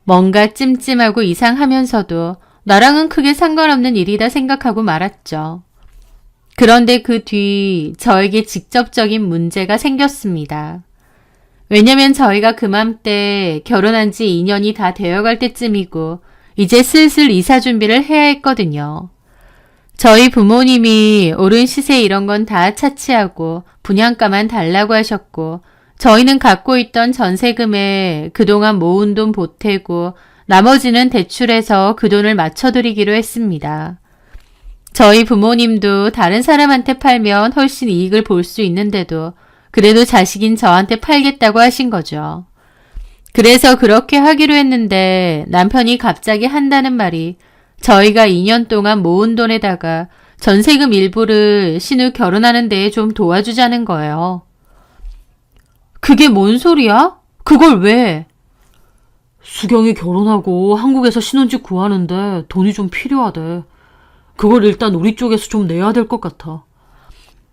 뭔가 찜찜하고 이상하면서도 나랑은 크게 상관없는 일이다 생각하고 말았죠. 그런데 그 뒤 저에게 직접적인 문제가 생겼습니다. 왜냐면 저희가 그맘때 결혼한 지 2년이 다 되어갈 때쯤이고 이제 슬슬 이사 준비를 해야 했거든요. 저희 부모님이 오른 시세 이런 건 다 차치하고 분양가만 달라고 하셨고 저희는 갖고 있던 전세금에 그동안 모은 돈 보태고 나머지는 대출해서 그 돈을 맞춰드리기로 했습니다. 저희 부모님도 다른 사람한테 팔면 훨씬 이익을 볼 수 있는데도 그래도 자식인 저한테 팔겠다고 하신 거죠. 그래서 그렇게 하기로 했는데 남편이 갑자기 한다는 말이 저희가 2년 동안 모은 돈에다가 전세금 일부를 신우 결혼하는 데에 좀 도와주자는 거예요. 그게 뭔 소리야? 그걸 왜? 수경이 결혼하고 한국에서 신혼집 구하는데 돈이 좀 필요하대. 그걸 일단 우리 쪽에서 좀 내야 될 것 같아.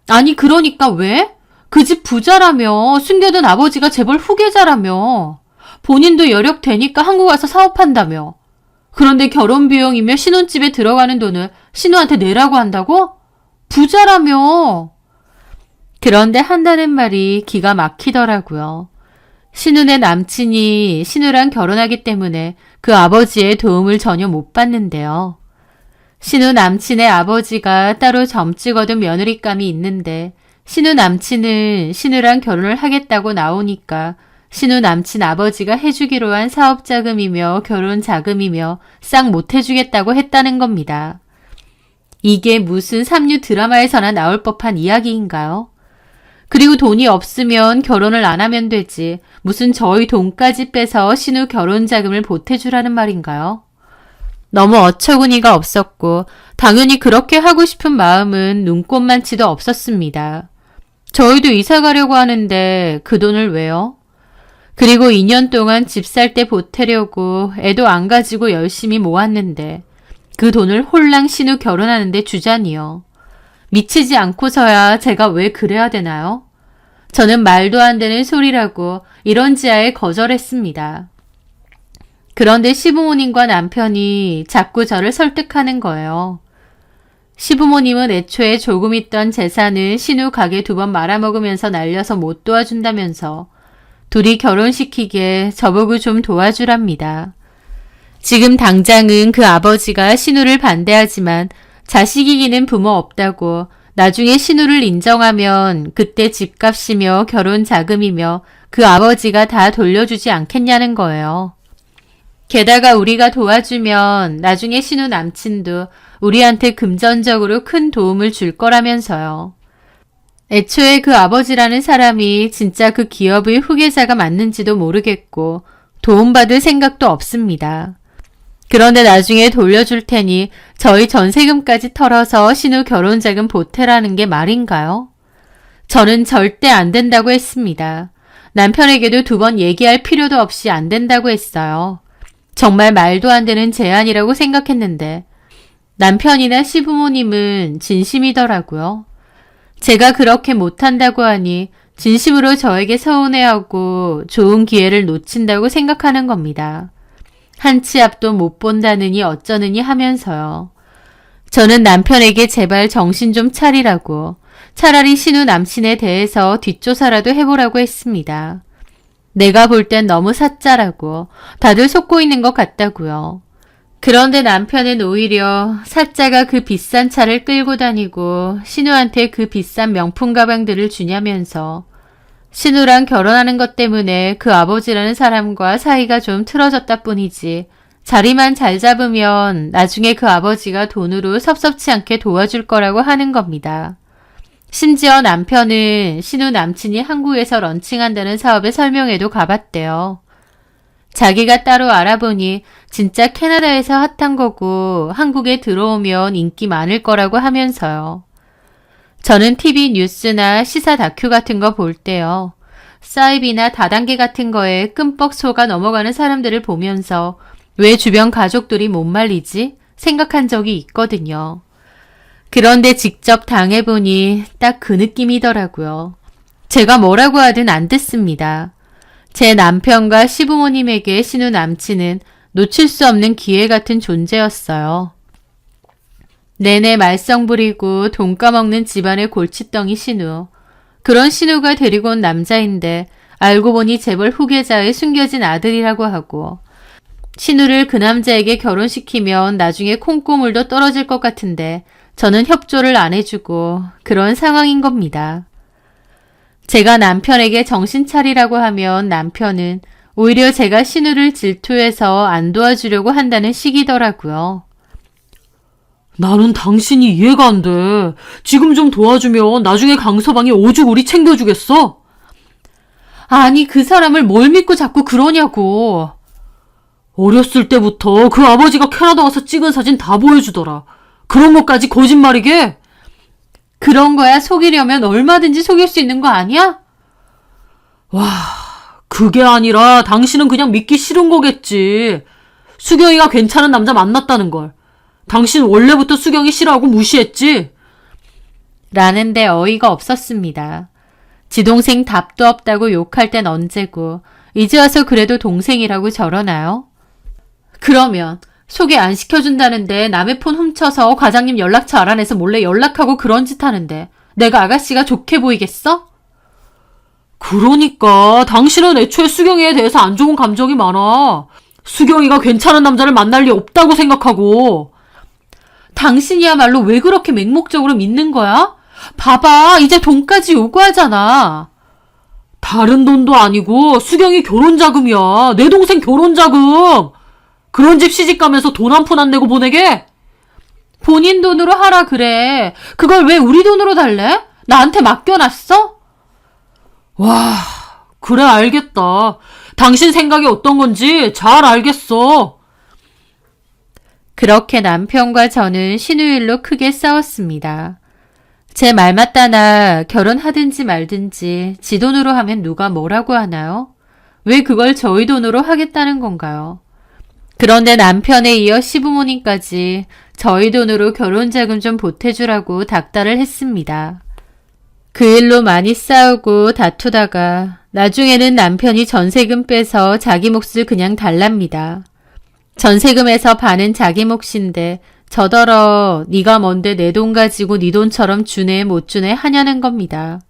아니 그러니까 왜? 그 집 부자라며 숨겨둔 아버지가 재벌 후계자라며 본인도 여력 되니까 한국 와서 사업한다며 그런데 결혼 비용이며 신혼집에 들어가는 돈을 신우한테 내라고 한다고? 부자라며. 그런데 한다는 말이 기가 막히더라고요. 신우네 남친이 신우랑 결혼하기 때문에 그 아버지의 도움을 전혀 못 받는데요. 신우 남친의 아버지가 따로 점찍 얻은 며느리감이 있는데 신우 남친은 신우랑 결혼을 하겠다고 나오니까 신우 남친 아버지가 해주기로 한 사업자금이며 결혼자금이며 싹 못 해주겠다고 했다는 겁니다. 이게 무슨 삼류 드라마에서나 나올 법한 이야기인가요? 그리고 돈이 없으면 결혼을 안 하면 되지 무슨 저희 돈까지 빼서 신우 결혼자금을 보태주라는 말인가요? 너무 어처구니가 없었고 당연히 그렇게 하고 싶은 마음은 눈꼽만치도 없었습니다. 저희도 이사 가려고 하는데 그 돈을 왜요? 그리고 2년 동안 집 살 때 보태려고 애도 안 가지고 열심히 모았는데 그 돈을 홀랑 신우 결혼하는데 주자니요. 미치지 않고서야 제가 왜 그래야 되나요? 저는 말도 안 되는 소리라고 이런지아에 거절했습니다. 그런데 시부모님과 남편이 자꾸 저를 설득하는 거예요. 시부모님은 애초에 조금 있던 재산을 신우 가게 2번 말아먹으면서 날려서 못 도와준다면서 둘이 결혼시키기에 저보고 좀 도와주랍니다. 지금 당장은 그 아버지가 신우를 반대하지만 자식이기는 부모 없다고 나중에 신우를 인정하면 그때 집값이며 결혼 자금이며 그 아버지가 다 돌려주지 않겠냐는 거예요. 게다가 우리가 도와주면 나중에 신우 남친도 우리한테 금전적으로 큰 도움을 줄 거라면서요. 애초에 그 아버지라는 사람이 진짜 그 기업의 후계자가 맞는지도 모르겠고 도움받을 생각도 없습니다. 그런데 나중에 돌려줄 테니 저희 전세금까지 털어서 신우 결혼자금 보태라는 게 말인가요? 저는 절대 안 된다고 했습니다. 남편에게도 2번 얘기할 필요도 없이 안 된다고 했어요. 정말 말도 안 되는 제안이라고 생각했는데 남편이나 시부모님은 진심이더라고요. 제가 그렇게 못한다고 하니 진심으로 저에게 서운해하고 좋은 기회를 놓친다고 생각하는 겁니다. 한 치 앞도 못 본다느니 어쩌느니 하면서요. 저는 남편에게 제발 정신 좀 차리라고 차라리 신우 남친에 대해서 뒷조사라도 해보라고 했습니다. 내가 볼 땐 너무 사짜라고 다들 속고 있는 것 같다고요. 그런데 남편은 오히려 사짜가 그 비싼 차를 끌고 다니고 신우한테 그 비싼 명품 가방들을 주냐면서 신우랑 결혼하는 것 때문에 그 아버지라는 사람과 사이가 좀 틀어졌다 뿐이지 자리만 잘 잡으면 나중에 그 아버지가 돈으로 섭섭치 않게 도와줄 거라고 하는 겁니다. 심지어 남편은 신우 남친이 한국에서 런칭한다는 사업의 설명회도 가봤대요. 자기가 따로 알아보니 진짜 캐나다에서 핫한 거고 한국에 들어오면 인기 많을 거라고 하면서요. 저는 TV 뉴스나 시사 다큐 같은 거 볼 때요. 사이비나 다단계 같은 거에 끔뻑 속아 넘어가는 사람들을 보면서 왜 주변 가족들이 못 말리지? 생각한 적이 있거든요. 그런데 직접 당해보니 딱 그 느낌이더라고요. 제가 뭐라고 하든 안 듣습니다. 제 남편과 시부모님에게 신우 남친은 놓칠 수 없는 기회 같은 존재였어요. 내내 말썽 부리고 돈 까먹는 집안의 골칫덩이 신우. 그런 신우가 데리고 온 남자인데 알고 보니 재벌 후계자의 숨겨진 아들이라고 하고 신우를 그 남자에게 결혼시키면 나중에 콩고물도 떨어질 것 같은데 저는 협조를 안 해주고 그런 상황인 겁니다. 제가 남편에게 정신 차리라고 하면 남편은 오히려 제가 신우를 질투해서 안 도와주려고 한다는 식이더라고요. 나는 당신이 이해가 안 돼. 지금 좀 도와주면 나중에 강서방이 오죽 우리 챙겨주겠어? 아니, 그 사람을 뭘 믿고 자꾸 그러냐고. 어렸을 때부터 그 아버지가 캐나다 와서 찍은 사진 다 보여주더라. 그런 것까지 거짓말이게? 그런 거야 속이려면 얼마든지 속일 수 있는 거 아니야? 그게 아니라 당신은 그냥 믿기 싫은 거겠지. 수경이가 괜찮은 남자 만났다는 걸. 당신 원래부터 수경이 싫어하고 무시했지? 라는데 어이가 없었습니다. 지 동생 답도 없다고 욕할 땐 언제고 이제 와서 그래도 동생이라고 저러나요? 그러면 소개 안 시켜준다는데 남의 폰 훔쳐서 과장님 연락처 알아내서 몰래 연락하고 그런 짓 하는데 내가 아가씨가 좋게 보이겠어? 그러니까 당신은 애초에 수경이에 대해서 안 좋은 감정이 많아. 수경이가 괜찮은 남자를 만날 리 없다고 생각하고. 당신이야말로 왜 그렇게 맹목적으로 믿는 거야? 봐봐, 이제 돈까지 요구하잖아. 다른 돈도 아니고 수경이 결혼 자금이야. 내 동생 결혼 자금. 그런 집 시집가면서 돈 한 푼 안 내고 보내게? 본인 돈으로 하라 그래. 그걸 왜 우리 돈으로 달래? 나한테 맡겨놨어? 와, 그래 알겠다. 당신 생각이 어떤 건지 잘 알겠어. 그렇게 남편과 저는 신우일로 크게 싸웠습니다. 제 말 맞다나 결혼하든지 말든지 지 돈으로 하면 누가 뭐라고 하나요? 왜 그걸 저희 돈으로 하겠다는 건가요? 그런데 남편에 이어 시부모님까지 저희 돈으로 결혼자금 좀 보태주라고 닥달을 했습니다. 그 일로 많이 싸우고 다투다가 나중에는 남편이 전세금 빼서 자기 몫을 그냥 달랍니다. 전세금에서 반은 자기 몫인데 저더러 네가 뭔데 내 돈 가지고 네 돈처럼 주네 못 주네 하냐는 겁니다.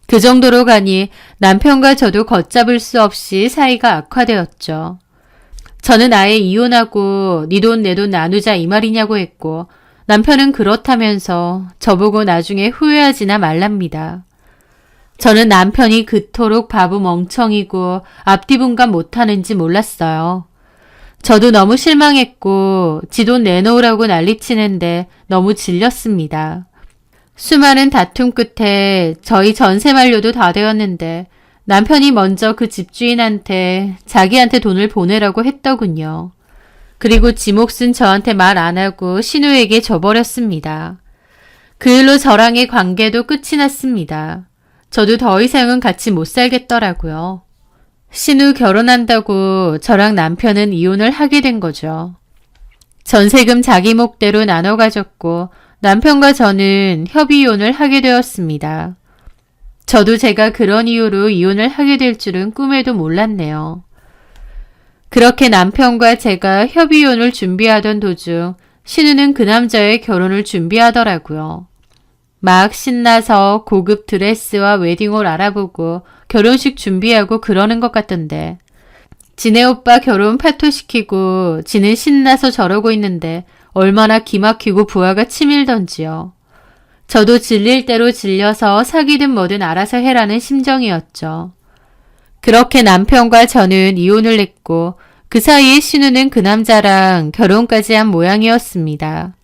그 정도로 가니 남편과 저도 걷잡을 수 없이 사이가 악화되었죠. 저는 아예 이혼하고 네 돈 내 돈 나누자 이 말이냐고 했고 남편은 그렇다면서 저보고 나중에 후회하지나 말랍니다. 저는 남편이 그토록 바보 멍청이고 앞뒤 분간 못하는지 몰랐어요. 저도 너무 실망했고 지 돈 내놓으라고 난리치는데 너무 질렸습니다. 수많은 다툼 끝에 저희 전세 만료도 다 되었는데 남편이 먼저 그 집주인한테 자기한테 돈을 보내라고 했더군요. 그리고 지 몫은 저한테 말 안 하고 신우에게 줘버렸습니다. 그 일로 저랑의 관계도 끝이 났습니다. 저도 더 이상은 같이 못 살겠더라고요. 신우 결혼한다고 저랑 남편은 이혼을 하게 된 거죠. 전세금 자기 몫대로 나눠 가졌고 남편과 저는 협의이혼을 하게 되었습니다. 저도 제가 그런 이유로 이혼을 하게 될 줄은 꿈에도 몰랐네요. 그렇게 남편과 제가 협의이혼을 준비하던 도중 신우는 그 남자의 결혼을 준비하더라고요. 막 신나서 고급 드레스와 웨딩홀 알아보고 결혼식 준비하고 그러는 것 같던데 지네 오빠 결혼 파토시키고 지는 신나서 저러고 있는데 얼마나 기막히고 부하가 치밀던지요. 저도 질릴 대로 질려서 사귀든 뭐든 알아서 해라는 심정이었죠. 그렇게 남편과 저는 이혼을 했고 그 사이에 신우는 그 남자랑 결혼까지 한 모양이었습니다.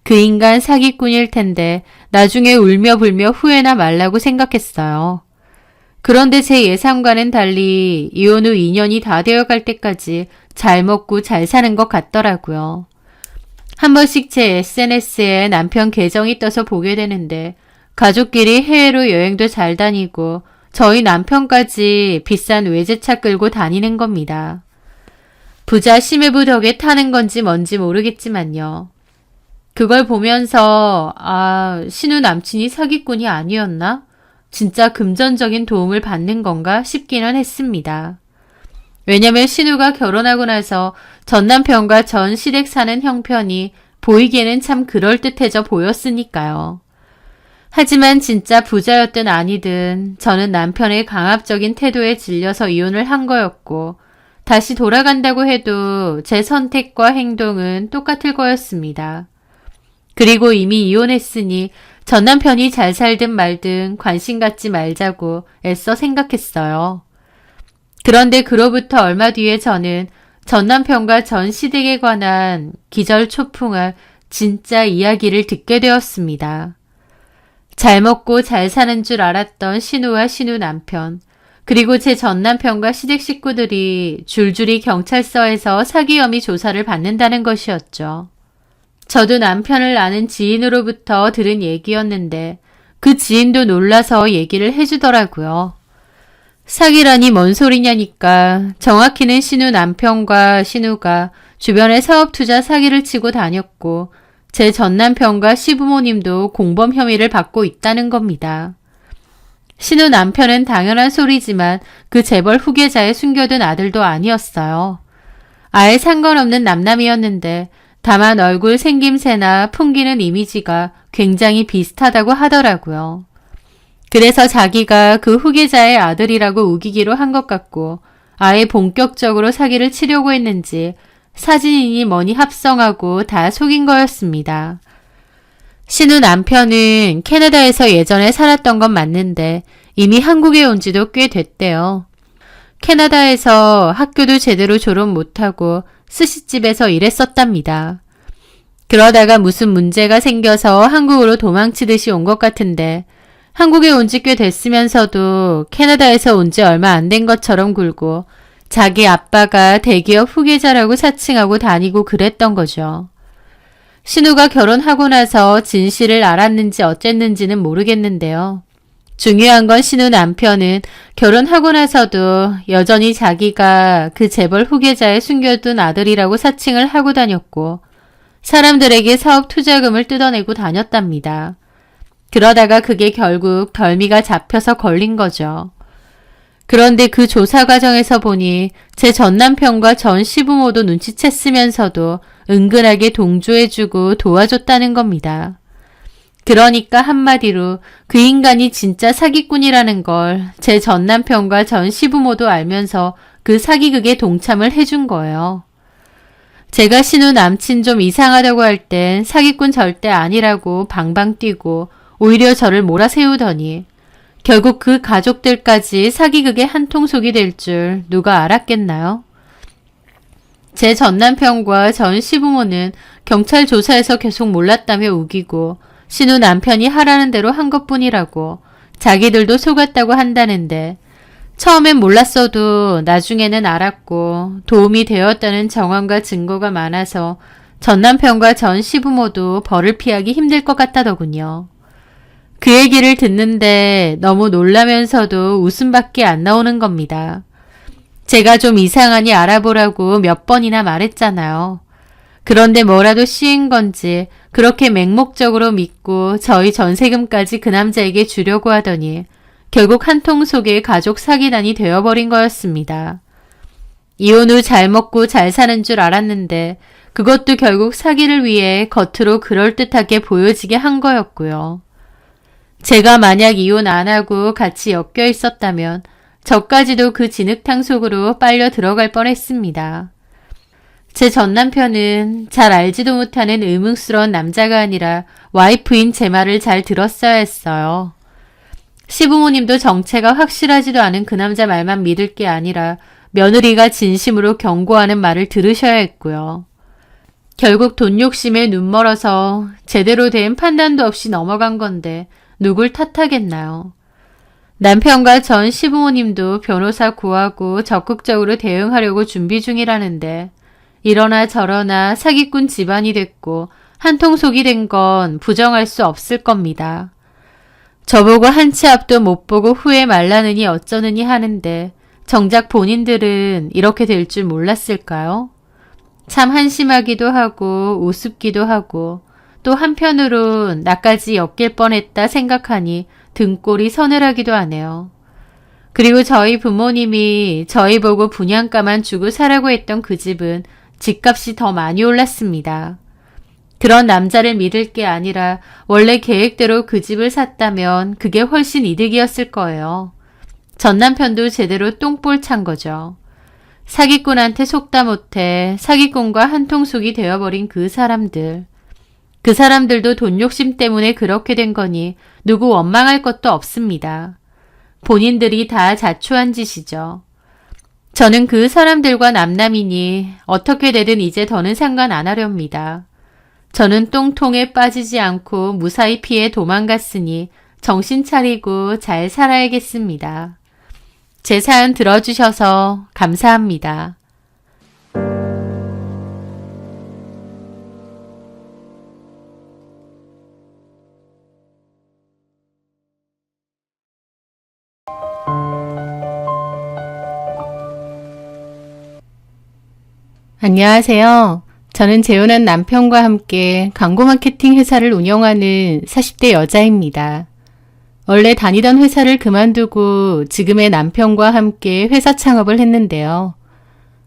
그 인간 사기꾼일 텐데 나중에 울며 불며 후회나 말라고 생각했어요. 그런데 제 예상과는 달리 이혼 후 2년이 다 되어갈 때까지 잘 먹고 잘 사는 것 같더라고요. 한 번씩 제 SNS에 남편 계정이 떠서 보게 되는데 가족끼리 해외로 여행도 잘 다니고 저희 남편까지 비싼 외제차 끌고 다니는 겁니다. 부자 심해부 덕에 타는 건지 뭔지 모르겠지만요. 그걸 보면서 신우 남친이 사기꾼이 아니었나? 진짜 금전적인 도움을 받는 건가 싶기는 했습니다. 왜냐면 신우가 결혼하고 나서 전 남편과 전 시댁 사는 형편이 보이기에는 참 그럴듯해져 보였으니까요. 하지만 진짜 부자였든 아니든 저는 남편의 강압적인 태도에 질려서 이혼을 한 거였고 다시 돌아간다고 해도 제 선택과 행동은 똑같을 거였습니다. 그리고 이미 이혼했으니 전 남편이 잘 살든 말든 관심 갖지 말자고 애써 생각했어요. 그런데 그로부터 얼마 뒤에 저는 전 남편과 전 시댁에 관한 기절초풍할 진짜 이야기를 듣게 되었습니다. 잘 먹고 잘 사는 줄 알았던 신우와 신우 남편, 그리고 제 전남편과 시댁 식구들이 줄줄이 경찰서에서 사기 혐의 조사를 받는다는 것이었죠. 저도 남편을 아는 지인으로부터 들은 얘기였는데 그 지인도 놀라서 얘기를 해주더라고요. 사기라니 뭔 소리냐니까 정확히는 신우 남편과 신우가 주변에 사업 투자 사기를 치고 다녔고 제 전남편과 시부모님도 공범 혐의를 받고 있다는 겁니다. 신우 남편은 당연한 소리지만 그 재벌 후계자의 숨겨둔 아들도 아니었어요. 아예 상관없는 남남이었는데 다만 얼굴 생김새나 풍기는 이미지가 굉장히 비슷하다고 하더라고요. 그래서 자기가 그 후계자의 아들이라고 우기기로 한 것 같고 아예 본격적으로 사기를 치려고 했는지 사진이니 뭐니 합성하고 다 속인 거였습니다. 신우 남편은 캐나다에서 예전에 살았던 건 맞는데 이미 한국에 온 지도 꽤 됐대요. 캐나다에서 학교도 제대로 졸업 못하고 스시집에서 일했었답니다. 그러다가 무슨 문제가 생겨서 한국으로 도망치듯이 온 것 같은데 한국에 온 지 꽤 됐으면서도 캐나다에서 온 지 얼마 안 된 것처럼 굴고 자기 아빠가 대기업 후계자라고 사칭하고 다니고 그랬던 거죠. 신우가 결혼하고 나서 진실을 알았는지 어쨌는지는 모르겠는데요. 중요한 건 신우 남편은 결혼하고 나서도 여전히 자기가 그 재벌 후계자의 숨겨둔 아들이라고 사칭을 하고 다녔고 사람들에게 사업 투자금을 뜯어내고 다녔답니다. 그러다가 그게 결국 덜미가 잡혀서 걸린 거죠. 그런데 그 조사 과정에서 보니 제 전남편과 전 시부모도 눈치챘으면서도 은근하게 동조해주고 도와줬다는 겁니다. 그러니까 한마디로 그 인간이 진짜 사기꾼이라는 걸 제 전남편과 전 시부모도 알면서 그 사기극에 동참을 해준 거예요. 제가 신우 남친 좀 이상하다고 할 땐 사기꾼 절대 아니라고 방방 뛰고 오히려 저를 몰아세우더니 결국 그 가족들까지 사기극의 한통속이 될 줄 누가 알았겠나요? 제 전남편과 전 시부모는 경찰 조사에서 계속 몰랐다며 우기고 신우 남편이 하라는 대로 한 것뿐이라고 자기들도 속았다고 한다는데 처음엔 몰랐어도 나중에는 알았고 도움이 되었다는 정황과 증거가 많아서 전 남편과 전 시부모도 벌을 피하기 힘들 것 같다더군요. 그 얘기를 듣는데 너무 놀라면서도 웃음밖에 안 나오는 겁니다. 제가 좀 이상하니 알아보라고 몇 번이나 말했잖아요. 그런데 뭐라도 씌인 건지 그렇게 맹목적으로 믿고 저희 전세금까지 그 남자에게 주려고 하더니 결국 한통 속에 가족 사기단이 되어버린 거였습니다. 이혼 후 잘 먹고 잘 사는 줄 알았는데 그것도 결국 사기를 위해 겉으로 그럴듯하게 보여지게 한 거였고요. 제가 만약 이혼 안 하고 같이 엮여 있었다면 저까지도 그 진흙탕 속으로 빨려 들어갈 뻔했습니다. 제 전남편은 잘 알지도 못하는 의문스러운 남자가 아니라 와이프인 제 말을 잘 들었어야 했어요. 시부모님도 정체가 확실하지도 않은 그 남자 말만 믿을 게 아니라 며느리가 진심으로 경고하는 말을 들으셔야 했고요. 결국 돈 욕심에 눈멀어서 제대로 된 판단도 없이 넘어간 건데 누굴 탓하겠나요? 남편과 전 시부모님도 변호사 구하고 적극적으로 대응하려고 준비 중이라는데 이러나 저러나 사기꾼 집안이 됐고 한통속이 된 건 부정할 수 없을 겁니다. 저보고 한 치 앞도 못 보고 후회 말라느니 어쩌느니 하는데 정작 본인들은 이렇게 될 줄 몰랐을까요? 참 한심하기도 하고 우습기도 하고 또 한편으론 나까지 엮일 뻔했다 생각하니 등골이 서늘하기도 하네요. 그리고 저희 부모님이 저희 보고 분양가만 주고 사라고 했던 그 집은 집값이 더 많이 올랐습니다. 그런 남자를 믿을 게 아니라 원래 계획대로 그 집을 샀다면 그게 훨씬 이득이었을 거예요. 전 남편도 제대로 똥볼 찬 거죠. 사기꾼한테 속다 못해 사기꾼과 한통속이 되어버린 그 사람들. 그 사람들도 돈 욕심 때문에 그렇게 된 거니 누구 원망할 것도 없습니다. 본인들이 다 자초한 짓이죠. 저는 그 사람들과 남남이니 어떻게 되든 이제 더는 상관 안 하렵니다. 저는 똥통에 빠지지 않고 무사히 피해 도망갔으니 정신 차리고 잘 살아야겠습니다. 제 사연 들어주셔서 감사합니다. 안녕하세요. 저는 재혼한 남편과 함께 광고 마케팅 회사를 운영하는 40대 여자입니다. 원래 다니던 회사를 그만두고 지금의 남편과 함께 회사 창업을 했는데요.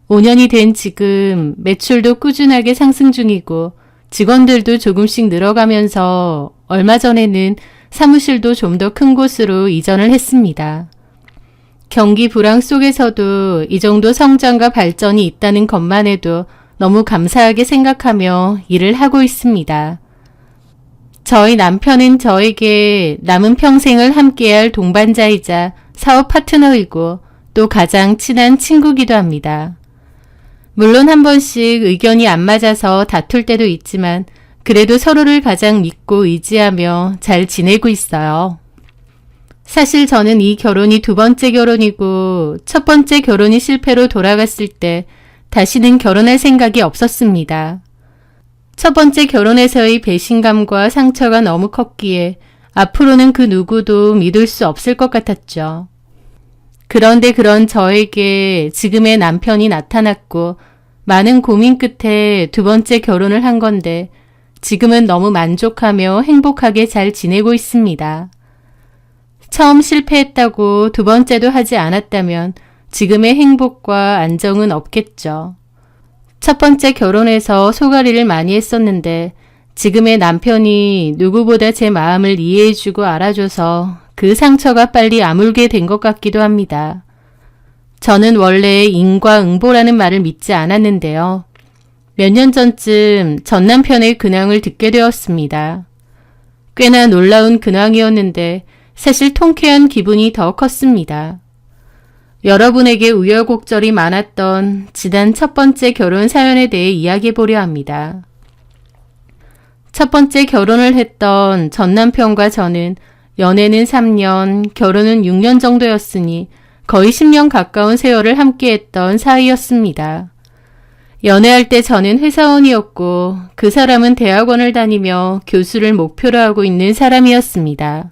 5년이 된 지금 매출도 꾸준하게 상승 중이고 직원들도 조금씩 늘어가면서 얼마 전에는 사무실도 좀 더 큰 곳으로 이전을 했습니다. 경기 불황 속에서도 이 정도 성장과 발전이 있다는 것만 해도 너무 감사하게 생각하며 일을 하고 있습니다. 저희 남편은 저에게 남은 평생을 함께할 동반자이자 사업 파트너이고 또 가장 친한 친구기도 합니다. 물론 한 번씩 의견이 안 맞아서 다툴 때도 있지만 그래도 서로를 가장 믿고 의지하며 잘 지내고 있어요. 사실 저는 이 결혼이 두 번째 결혼이고 첫 번째 결혼이 실패로 돌아갔을 때 다시는 결혼할 생각이 없었습니다. 첫 번째 결혼에서의 배신감과 상처가 너무 컸기에 앞으로는 그 누구도 믿을 수 없을 것 같았죠. 그런데 그런 저에게 지금의 남편이 나타났고 많은 고민 끝에 두 번째 결혼을 한 건데 지금은 너무 만족하며 행복하게 잘 지내고 있습니다. 처음 실패했다고 두 번째도 하지 않았다면 지금의 행복과 안정은 없겠죠. 첫 번째 결혼에서 소가리를 많이 했었는데 지금의 남편이 누구보다 제 마음을 이해해주고 알아줘서 그 상처가 빨리 아물게 된 것 같기도 합니다. 저는 원래 인과응보라는 말을 믿지 않았는데요. 몇 년 전쯤 전 남편의 근황을 듣게 되었습니다. 꽤나 놀라운 근황이었는데 사실 통쾌한 기분이 더 컸습니다. 여러분에게 우여곡절이 많았던 지난 첫 번째 결혼 사연에 대해 이야기해보려 합니다. 첫 번째 결혼을 했던 전 남편과 저는 연애는 3년, 결혼은 6년 정도였으니 거의 10년 가까운 세월을 함께했던 사이였습니다. 연애할 때 저는 회사원이었고 그 사람은 대학원을 다니며 교수를 목표로 하고 있는 사람이었습니다.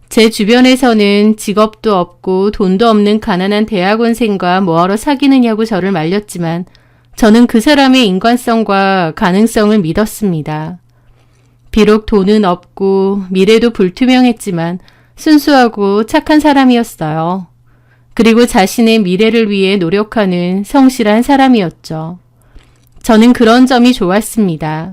제 주변에서는 직업도 없고 돈도 없는 가난한 대학원생과 뭐하러 사귀느냐고 저를 말렸지만 저는 그 사람의 인간성과 가능성을 믿었습니다. 비록 돈은 없고 미래도 불투명했지만 순수하고 착한 사람이었어요. 그리고 자신의 미래를 위해 노력하는 성실한 사람이었죠. 저는 그런 점이 좋았습니다.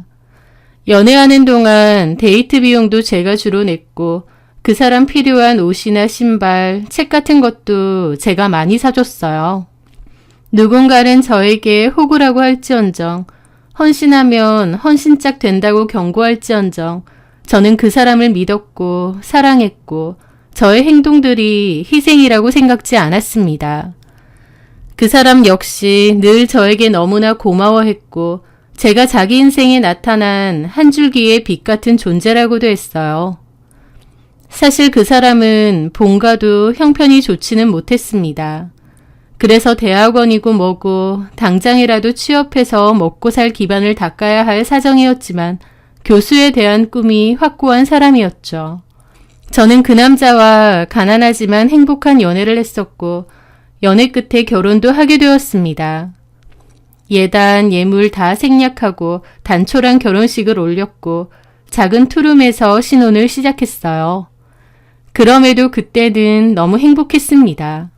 연애하는 동안 데이트 비용도 제가 주로 냈고 그 사람 필요한 옷이나 신발, 책 같은 것도 제가 많이 사줬어요. 누군가는 저에게 호구라고 할지언정, 헌신하면 헌신짝 된다고 경고할지언정, 저는 그 사람을 믿었고 사랑했고 저의 행동들이 희생이라고 생각지 않았습니다. 그 사람 역시 늘 저에게 너무나 고마워했고 제가 자기 인생에 나타난 한 줄기의 빛 같은 존재라고도 했어요. 사실 그 사람은 본가도 형편이 좋지는 못했습니다. 그래서 대학원이고 뭐고 당장이라도 취업해서 먹고 살 기반을 닦아야 할 사정이었지만 교수에 대한 꿈이 확고한 사람이었죠. 저는 그 남자와 가난하지만 행복한 연애를 했었고 연애 끝에 결혼도 하게 되었습니다. 예단, 예물 다 생략하고 단촐한 결혼식을 올렸고 작은 투룸에서 신혼을 시작했어요. 그럼에도 그때는 너무 행복했습니다.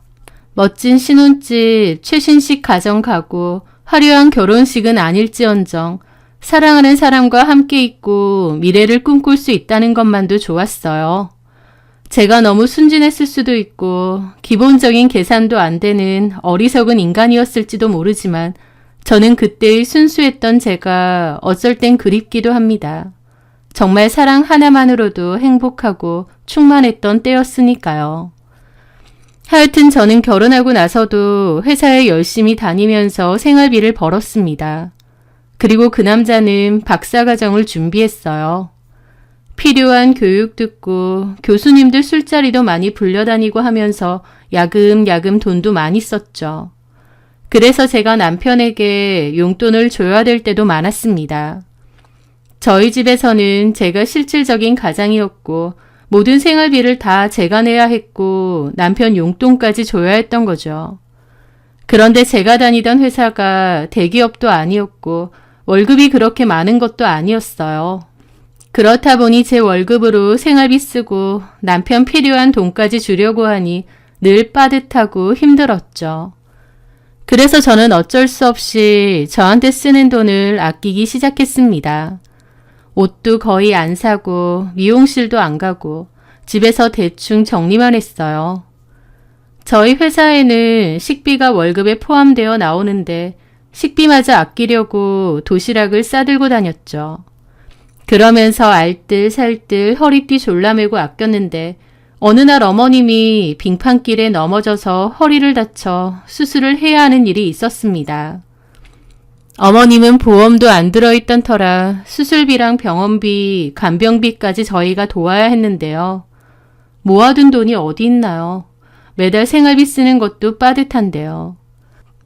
멋진 신혼집, 최신식 가정 가구, 화려한 결혼식은 아닐지언정 사랑하는 사람과 함께 있고 미래를 꿈꿀 수 있다는 것만도 좋았어요. 제가 너무 순진했을 수도 있고 기본적인 계산도 안 되는 어리석은 인간이었을지도 모르지만 저는 그때의 순수했던 제가 어쩔 땐 그립기도 합니다. 정말 사랑 하나만으로도 행복하고 충만했던 때였으니까요. 하여튼 저는 결혼하고 나서도 회사에 열심히 다니면서 생활비를 벌었습니다. 그리고 그 남자는 박사과정을 준비했어요. 필요한 교육 듣고 교수님들 술자리도 많이 불려다니고 하면서 야금야금 돈도 많이 썼죠. 그래서 제가 남편에게 용돈을 줘야 될 때도 많았습니다. 저희 집에서는 제가 실질적인 가장이었고 모든 생활비를 다 제가 내야 했고 남편 용돈까지 줘야 했던 거죠. 그런데 제가 다니던 회사가 대기업도 아니었고 월급이 그렇게 많은 것도 아니었어요. 그렇다 보니 제 월급으로 생활비 쓰고 남편 필요한 돈까지 주려고 하니 늘 빠듯하고 힘들었죠. 그래서 저는 어쩔 수 없이 저한테 쓰는 돈을 아끼기 시작했습니다. 옷도 거의 안 사고 미용실도 안 가고 집에서 대충 정리만 했어요. 저희 회사에는 식비가 월급에 포함되어 나오는데 식비마저 아끼려고 도시락을 싸들고 다녔죠. 그러면서 알뜰살뜰 허리띠 졸라매고 아꼈는데 어느 날 어머님이 빙판길에 넘어져서 허리를 다쳐 수술을 해야 하는 일이 있었습니다. 어머님은 보험도 안 들어있던 터라 수술비랑 병원비, 간병비까지 저희가 도와야 했는데요. 모아둔 돈이 어디 있나요? 매달 생활비 쓰는 것도 빠듯한데요.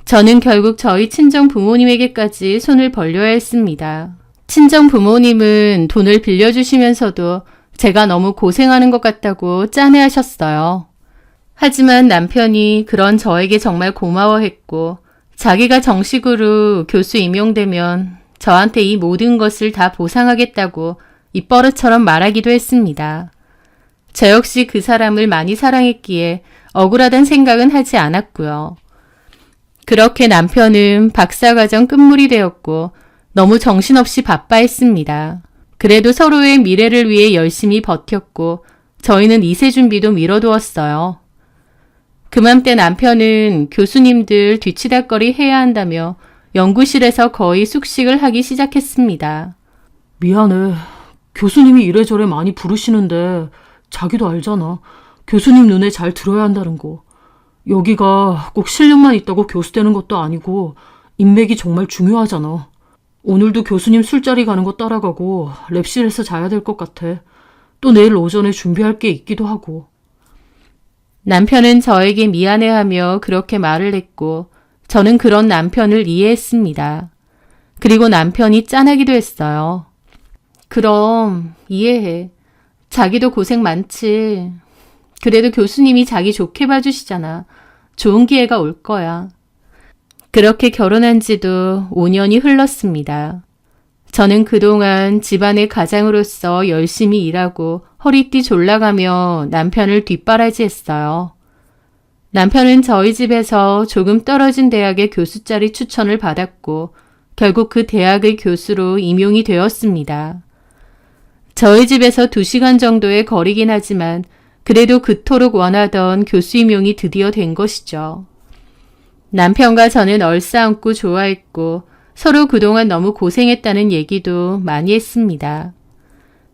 저는 결국 저희 친정 부모님에게까지 손을 벌려야 했습니다. 친정 부모님은 돈을 빌려주시면서도 제가 너무 고생하는 것 같다고 짠해하셨어요. 하지만 남편이 그런 저에게 정말 고마워했고 자기가 정식으로 교수 임용되면 저한테 이 모든 것을 다 보상하겠다고 입버릇처럼 말하기도 했습니다. 저 역시 그 사람을 많이 사랑했기에 억울하단 생각은 하지 않았고요. 그렇게 남편은 박사과정 끝물이 되었고 너무 정신없이 바빠했습니다. 그래도 서로의 미래를 위해 열심히 버텼고 저희는 이세 준비도 미뤄두었어요. 그맘때 남편은 교수님들 뒤치다꺼리 해야 한다며 연구실에서 거의 숙식을 하기 시작했습니다. 미안해. 교수님이 이래저래 많이 부르시는데 자기도 알잖아. 교수님 눈에 잘 들어야 한다는 거. 여기가 꼭 실력만 있다고 교수 되는 것도 아니고 인맥이 정말 중요하잖아. 오늘도 교수님 술자리 가는 거 따라가고 랩실에서 자야 될 것 같아. 또 내일 오전에 준비할 게 있기도 하고. 남편은 저에게 미안해하며 그렇게 말을 했고 저는 그런 남편을 이해했습니다. 그리고 남편이 짠하기도 했어요. 그럼 이해해. 자기도 고생 많지. 그래도 교수님이 자기 좋게 봐주시잖아. 좋은 기회가 올 거야. 그렇게 결혼한 지도 5년이 흘렀습니다. 저는 그동안 집안의 가장으로서 열심히 일하고 허리띠 졸라가며 남편을 뒷바라지했어요. 남편은 저희 집에서 조금 떨어진 대학의 교수 자리 추천을 받았고 결국 그 대학의 교수로 임용이 되었습니다. 저희 집에서 2시간 정도의 거리긴 하지만 그래도 그토록 원하던 교수 임용이 드디어 된 것이죠. 남편과 저는 얼싸안고 좋아했고 서로 그동안 너무 고생했다는 얘기도 많이 했습니다.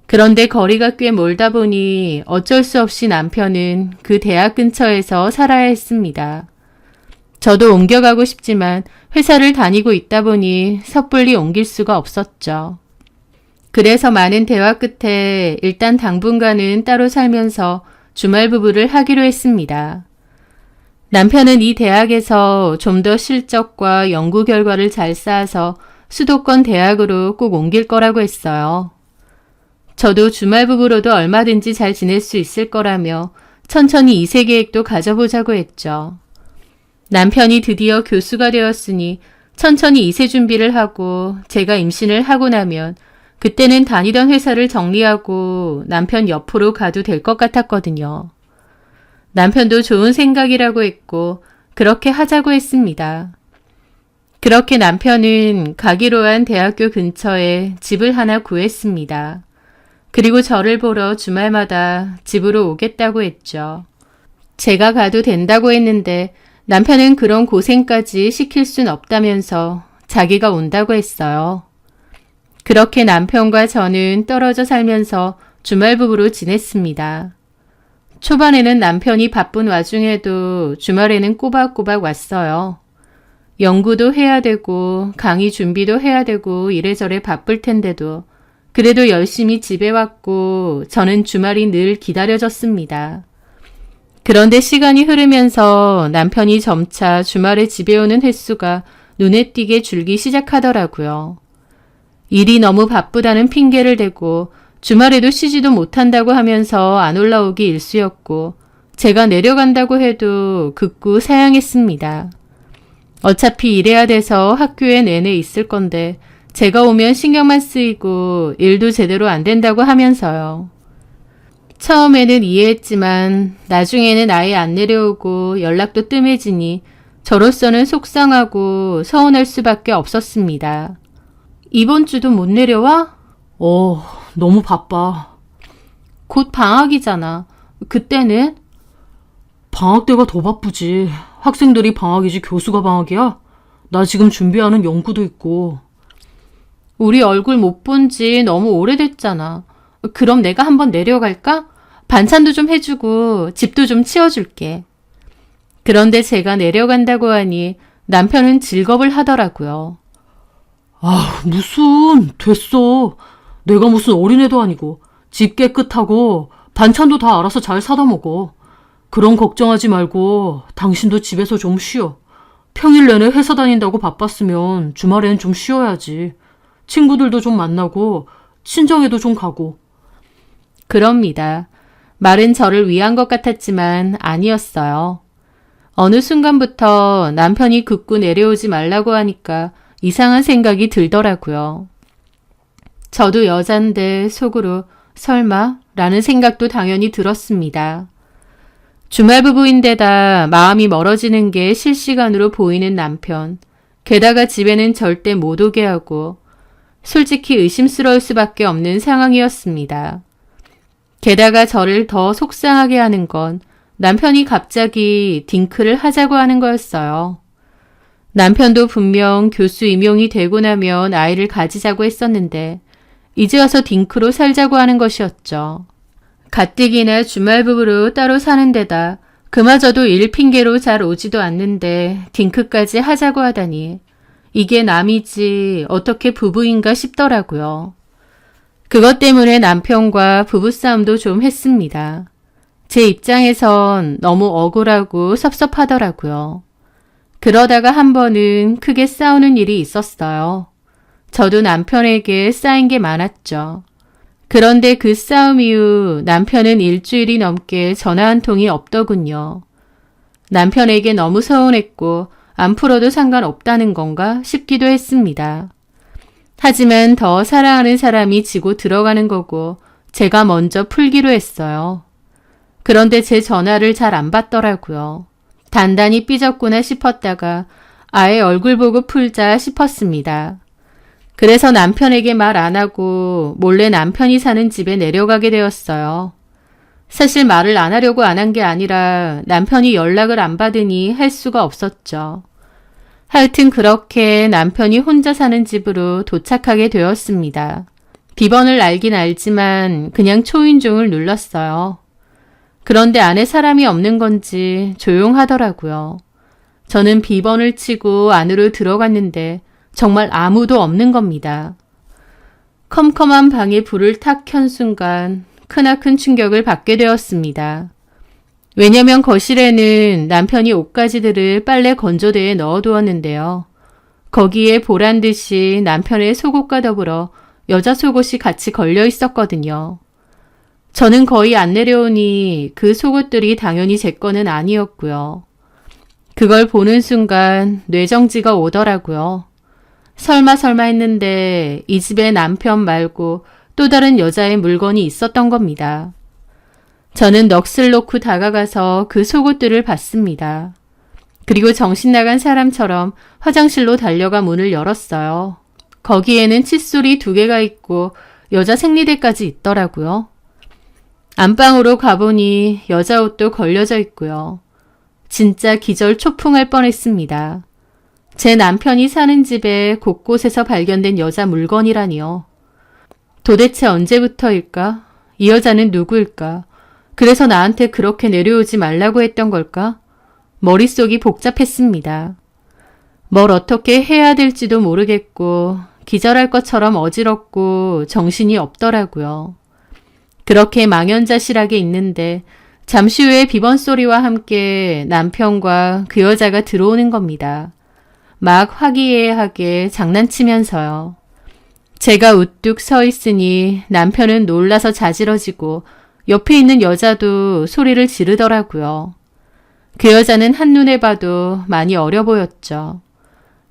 그런데 거리가 꽤 멀다 보니 어쩔 수 없이 남편은 그 대학 근처에서 살아야 했습니다. 저도 옮겨가고 싶지만 회사를 다니고 있다 보니 섣불리 옮길 수가 없었죠. 그래서 많은 대화 끝에 일단 당분간은 따로 살면서 주말 부부를 하기로 했습니다. 남편은 이 대학에서 좀 더 실적과 연구 결과를 잘 쌓아서 수도권 대학으로 꼭 옮길 거라고 했어요. 저도 주말 부부로도 얼마든지 잘 지낼 수 있을 거라며 천천히 2세 계획도 가져보자고 했죠. 남편이 드디어 교수가 되었으니 천천히 2세 준비를 하고 제가 임신을 하고 나면 그때는 다니던 회사를 정리하고 남편 옆으로 가도 될 것 같았거든요. 남편도 좋은 생각이라고 했고 그렇게 하자고 했습니다. 그렇게 남편은 가기로 한 대학교 근처에 집을 하나 구했습니다. 그리고 저를 보러 주말마다 집으로 오겠다고 했죠. 제가 가도 된다고 했는데 남편은 그런 고생까지 시킬 순 없다면서 자기가 온다고 했어요. 그렇게 남편과 저는 떨어져 살면서 주말 부부로 지냈습니다. 초반에는 남편이 바쁜 와중에도 주말에는 꼬박꼬박 왔어요. 연구도 해야 되고 강의 준비도 해야 되고 이래저래 바쁠 텐데도 그래도 열심히 집에 왔고 저는 주말이 늘 기다려졌습니다. 그런데 시간이 흐르면서 남편이 점차 주말에 집에 오는 횟수가 눈에 띄게 줄기 시작하더라고요. 일이 너무 바쁘다는 핑계를 대고 주말에도 쉬지도 못한다고 하면서 안 올라오기 일쑤였고 제가 내려간다고 해도 극구 사양했습니다. 어차피 일해야 돼서 학교에 내내 있을 건데 제가 오면 신경만 쓰이고 일도 제대로 안 된다고 하면서요. 처음에는 이해했지만 나중에는 아예 안 내려오고 연락도 뜸해지니 저로서는 속상하고 서운할 수밖에 없었습니다. 이번 주도 못 내려와? 너무 바빠. 곧 방학이잖아. 그때는? 방학 때가 더 바쁘지. 학생들이 방학이지 교수가 방학이야? 나 지금 준비하는 연구도 있고. 우리 얼굴 못 본 지 너무 오래됐잖아. 그럼 내가 한번 내려갈까? 반찬도 좀 해주고 집도 좀 치워줄게. 그런데 제가 내려간다고 하니 남편은 즐겁을 하더라고요. 무슨 됐어. 내가 무슨 어린애도 아니고 집 깨끗하고 반찬도 다 알아서 잘 사다 먹어. 그런 걱정하지 말고 당신도 집에서 좀 쉬어. 평일 내내 회사 다닌다고 바빴으면 주말엔 좀 쉬어야지. 친구들도 좀 만나고 친정에도 좀 가고. 그럽니다. 말은 저를 위한 것 같았지만 아니었어요. 어느 순간부터 남편이 극구 내려오지 말라고 하니까 이상한 생각이 들더라고요. 저도 여잔데 속으로 설마? 라는 생각도 당연히 들었습니다. 주말 부부인데다 마음이 멀어지는 게 실시간으로 보이는 남편. 게다가 집에는 절대 못 오게 하고 솔직히 의심스러울 수밖에 없는 상황이었습니다. 게다가 저를 더 속상하게 하는 건 남편이 갑자기 딩크를 하자고 하는 거였어요. 남편도 분명 교수 임용이 되고 나면 아이를 가지자고 했었는데 이제 와서 딩크로 살자고 하는 것이었죠. 가뜩이나 주말 부부로 따로 사는 데다 그마저도 일 핑계로 잘 오지도 않는데 딩크까지 하자고 하다니 이게 남이지 어떻게 부부인가 싶더라고요. 그것 때문에 남편과 부부싸움도 좀 했습니다. 제 입장에선 너무 억울하고 섭섭하더라고요. 그러다가 한 번은 크게 싸우는 일이 있었어요. 저도 남편에게 쌓인 게 많았죠. 그런데 그 싸움 이후 남편은 일주일이 넘게 전화 한 통이 없더군요. 남편에게 너무 서운했고 안 풀어도 상관없다는 건가 싶기도 했습니다. 하지만 더 사랑하는 사람이 지고 들어가는 거고 제가 먼저 풀기로 했어요. 그런데 제 전화를 잘 안 받더라고요. 단단히 삐졌구나 싶었다가 아예 얼굴 보고 풀자 싶었습니다. 그래서 남편에게 말 안 하고 몰래 남편이 사는 집에 내려가게 되었어요. 사실 말을 안 하려고 안 한 게 아니라 남편이 연락을 안 받으니 할 수가 없었죠. 하여튼 그렇게 남편이 혼자 사는 집으로 도착하게 되었습니다. 비번을 알긴 알지만 그냥 초인종을 눌렀어요. 그런데 안에 사람이 없는 건지 조용하더라고요. 저는 비번을 치고 안으로 들어갔는데 정말 아무도 없는 겁니다. 컴컴한 방에 불을 탁 켠 순간 크나큰 충격을 받게 되었습니다. 왜냐면 거실에는 남편이 옷가지들을 빨래 건조대에 넣어두었는데요. 거기에 보란 듯이 남편의 속옷과 더불어 여자 속옷이 같이 걸려 있었거든요. 저는 거의 안 내려오니 그 속옷들이 당연히 제 거는 아니었고요. 그걸 보는 순간 뇌정지가 오더라고요. 설마 했는데 이 집에 남편 말고 또 다른 여자의 물건이 있었던 겁니다. 저는 넋을 놓고 다가가서 그 속옷들을 봤습니다. 그리고 정신 나간 사람처럼 화장실로 달려가 문을 열었어요. 거기에는 칫솔이 2개가 있고 여자 생리대까지 있더라고요. 안방으로 가보니 여자 옷도 걸려져 있고요. 진짜 기절 초풍할 뻔했습니다. 제 남편이 사는 집에 곳곳에서 발견된 여자 물건이라니요. 도대체 언제부터일까? 이 여자는 누구일까? 그래서 나한테 그렇게 내려오지 말라고 했던 걸까? 머릿속이 복잡했습니다. 뭘 어떻게 해야 될지도 모르겠고 기절할 것처럼 어지럽고 정신이 없더라고요. 그렇게 망연자실하게 있는데 잠시 후에 비번 소리와 함께 남편과 그 여자가 들어오는 겁니다. 막 화기애애하게 장난치면서요. 제가 우뚝 서 있으니 남편은 놀라서 자지러지고 옆에 있는 여자도 소리를 지르더라고요. 그 여자는 한눈에 봐도 많이 어려 보였죠.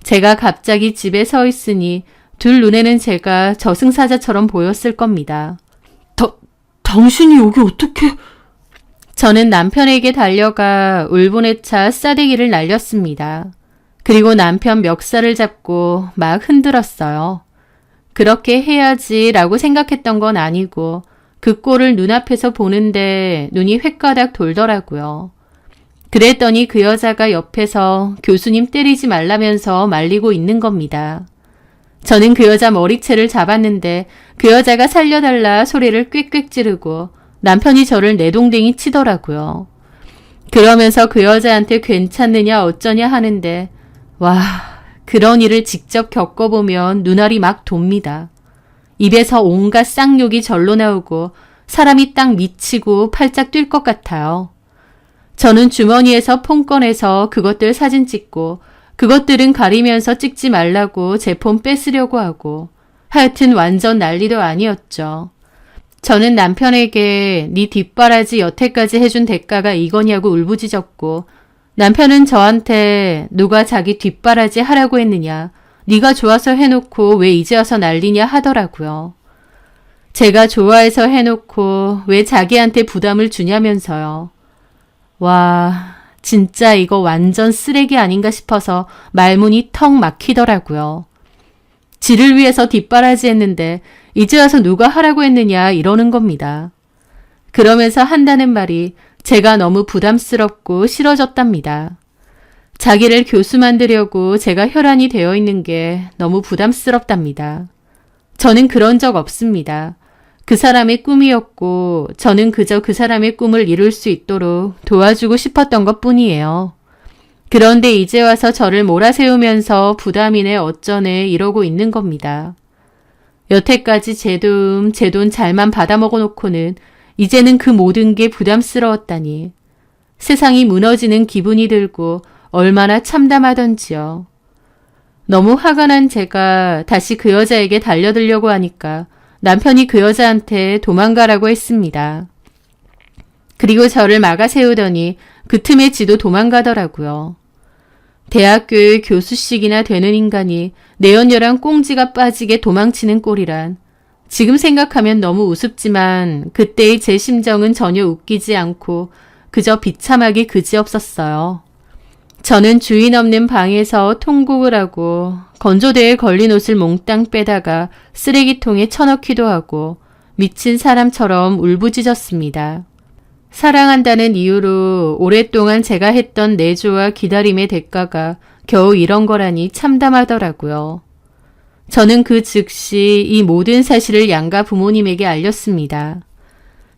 제가 갑자기 집에 서 있으니 둘 눈에는 제가 저승사자처럼 보였을 겁니다. 당신이 여기 어떻게... 저는 남편에게 달려가 울분에 차 싸대기를 날렸습니다. 그리고 남편 멱살을 잡고 막 흔들었어요. 그렇게 해야지라고 생각했던 건 아니고 그 꼴을 눈앞에서 보는데 눈이 횟가닥 돌더라고요. 그랬더니 그 여자가 옆에서 교수님 때리지 말라면서 말리고 있는 겁니다. 저는 그 여자 머리채를 잡았는데 그 여자가 살려달라 소리를 꽥꽥 지르고 남편이 저를 내동댕이 치더라고요. 그러면서 그 여자한테 괜찮느냐 어쩌냐 하는데 와, 그런 일을 직접 겪어보면 눈알이 막 돕니다. 입에서 온갖 쌍욕이 절로 나오고 사람이 딱 미치고 팔짝 뛸 것 같아요. 저는 주머니에서 폰 꺼내서 그것들 사진 찍고 그것들은 가리면서 찍지 말라고 제 폰 뺏으려고 하고 하여튼 완전 난리도 아니었죠. 저는 남편에게 네 뒷바라지 여태까지 해준 대가가 이거냐고 울부짖었고 남편은 저한테 누가 자기 뒷바라지 하라고 했느냐, 네가 좋아서 해놓고 왜 이제 와서 난리냐 하더라고요. 제가 좋아해서 해놓고 왜 자기한테 부담을 주냐면서요. 와, 진짜 이거 완전 쓰레기 아닌가 싶어서 말문이 턱 막히더라고요. 지를 위해서 뒷바라지 했는데 이제 와서 누가 하라고 했느냐 이러는 겁니다. 그러면서 한다는 말이 제가 너무 부담스럽고 싫어졌답니다. 자기를 교수 만들려고 제가 혈안이 되어 있는 게 너무 부담스럽답니다. 저는 그런 적 없습니다. 그 사람의 꿈이었고 저는 그저 그 사람의 꿈을 이룰 수 있도록 도와주고 싶었던 것뿐이에요. 그런데 이제 와서 저를 몰아세우면서 부담이네 어쩌네 이러고 있는 겁니다. 여태까지 제 돈 잘만 받아먹어 놓고는 이제는 그 모든 게 부담스러웠다니. 세상이 무너지는 기분이 들고 얼마나 참담하던지요. 너무 화가 난 제가 다시 그 여자에게 달려들려고 하니까 남편이 그 여자한테 도망가라고 했습니다. 그리고 저를 막아 세우더니 그 틈에 지도 도망가더라고요. 대학교의 교수식이나 되는 인간이 내연녀랑 꽁지가 빠지게 도망치는 꼴이란 지금 생각하면 너무 우습지만 그때의 제 심정은 전혀 웃기지 않고 그저 비참하기 그지없었어요. 저는 주인 없는 방에서 통곡을 하고 건조대에 걸린 옷을 몽땅 빼다가 쓰레기통에 쳐넣기도 하고 미친 사람처럼 울부짖었습니다. 사랑한다는 이유로 오랫동안 제가 했던 내조와 기다림의 대가가 겨우 이런 거라니 참담하더라고요. 저는 그 즉시 이 모든 사실을 양가 부모님에게 알렸습니다.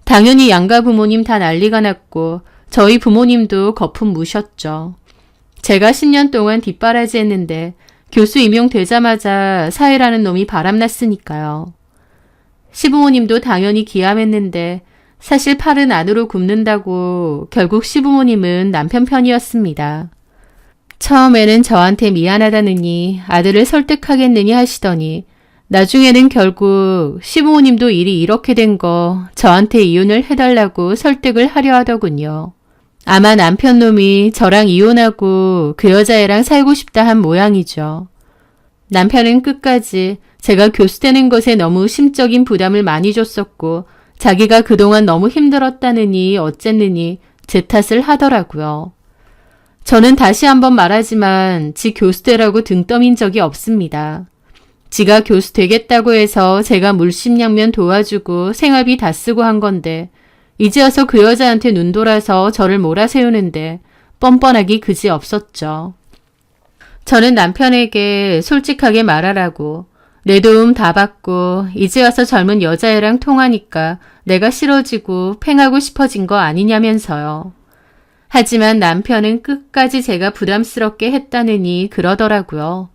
당연히 양가 부모님 다 난리가 났고 저희 부모님도 거품 무셨죠. 제가 10년 동안 뒷바라지 했는데 교수 임용되자마자 사회라는 놈이 바람났으니까요. 시부모님도 당연히 기함했는데 사실 팔은 안으로 굽는다고 결국 시부모님은 남편 편이었습니다. 처음에는 저한테 미안하다느니 아들을 설득하겠느니 하시더니 나중에는 결국 시부모님도 일이 이렇게 된 거 저한테 이혼을 해달라고 설득을 하려 하더군요. 아마 남편 놈이 저랑 이혼하고 그 여자애랑 살고 싶다 한 모양이죠. 남편은 끝까지 제가 교수 되는 것에 너무 심적인 부담을 많이 줬었고 자기가 그동안 너무 힘들었다느니 어쨌느니 제 탓을 하더라고요. 저는 다시 한번 말하지만 지 교수 되라고 등 떠민 적이 없습니다. 지가 교수 되겠다고 해서 제가 물심양면 도와주고 생활비 다 쓰고 한 건데 이제 와서 그 여자한테 눈 돌아서 저를 몰아세우는데 뻔뻔하기 그지 없었죠. 저는 남편에게 솔직하게 말하라고 내 도움 다 받고 이제 와서 젊은 여자애랑 통하니까 내가 싫어지고 팽하고 싶어진 거 아니냐면서요. 하지만 남편은 끝까지 제가 부담스럽게 했다느니 그러더라고요.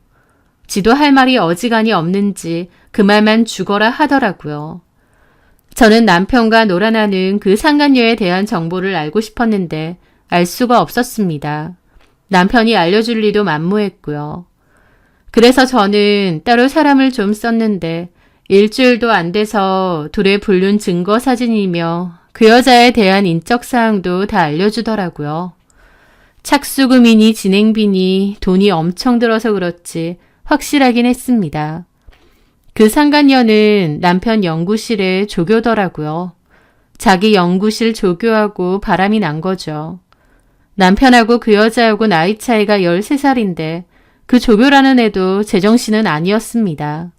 지도 할 말이 어지간히 없는지 그 말만 죽어라 하더라고요. 저는 남편과 놀아나는 그 상간녀에 대한 정보를 알고 싶었는데 알 수가 없었습니다. 남편이 알려줄 리도 만무했고요. 그래서 저는 따로 사람을 좀 썼는데 일주일도 안 돼서 둘의 불륜 증거 사진이며 그 여자에 대한 인적사항도 다 알려주더라고요. 착수금이니 진행비니 돈이 엄청 들어서 그렇지 확실하긴 했습니다. 그 상간녀는 남편 연구실의 조교더라고요. 자기 연구실 조교하고 바람이 난 거죠. 남편하고 그 여자하고 나이 차이가 13살인데 그 조교라는 애도 제정신은 아니었습니다.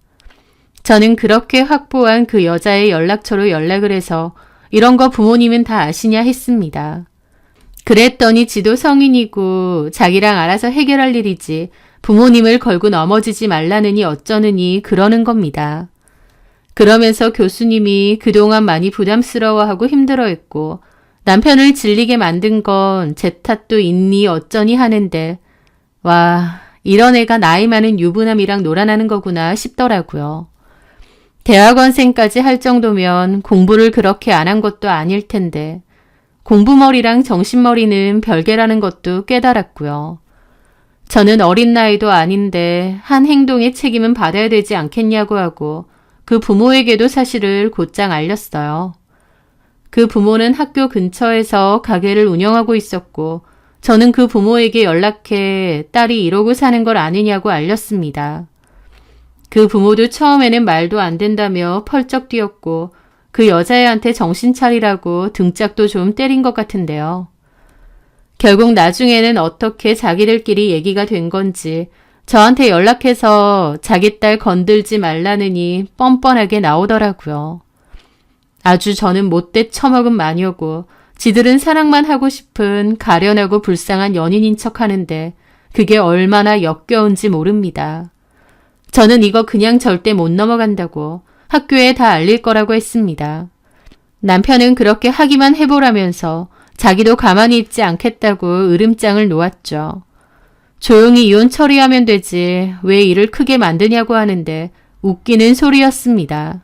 저는 그렇게 확보한 그 여자의 연락처로 연락을 해서 이런 거 부모님은 다 아시냐 했습니다. 그랬더니 지도 성인이고 자기랑 알아서 해결할 일이지 부모님을 걸고 넘어지지 말라느니 어쩌느니 그러는 겁니다. 그러면서 교수님이 그동안 많이 부담스러워하고 힘들어했고 남편을 질리게 만든 건 제 탓도 있니 어쩌니 하는데 와, 이런 애가 나이 많은 유부남이랑 놀아나는 거구나 싶더라고요. 대학원생까지 할 정도면 공부를 그렇게 안 한 것도 아닐 텐데 공부머리랑 정신머리는 별개라는 것도 깨달았고요. 저는 어린 나이도 아닌데 한 행동의 책임은 받아야 되지 않겠냐고 하고 그 부모에게도 사실을 곧장 알렸어요. 그 부모는 학교 근처에서 가게를 운영하고 있었고 저는 그 부모에게 연락해 딸이 이러고 사는 걸 아느냐고 알렸습니다. 그 부모도 처음에는 말도 안 된다며 펄쩍 뛰었고 그 여자애한테 정신 차리라고 등짝도 좀 때린 것 같은데요. 결국 나중에는 어떻게 자기들끼리 얘기가 된 건지 저한테 연락해서 자기 딸 건들지 말라느니 뻔뻔하게 나오더라고요. 아주 저는 못돼 처먹은 마녀고 지들은 사랑만 하고 싶은 가련하고 불쌍한 연인인 척 하는데 그게 얼마나 역겨운지 모릅니다. 저는 이거 그냥 절대 못 넘어간다고 학교에 다 알릴 거라고 했습니다. 남편은 그렇게 하기만 해보라면서 자기도 가만히 있지 않겠다고 으름장을 놓았죠. 조용히 이혼 처리하면 되지 왜 일을 크게 만드냐고 하는데 웃기는 소리였습니다.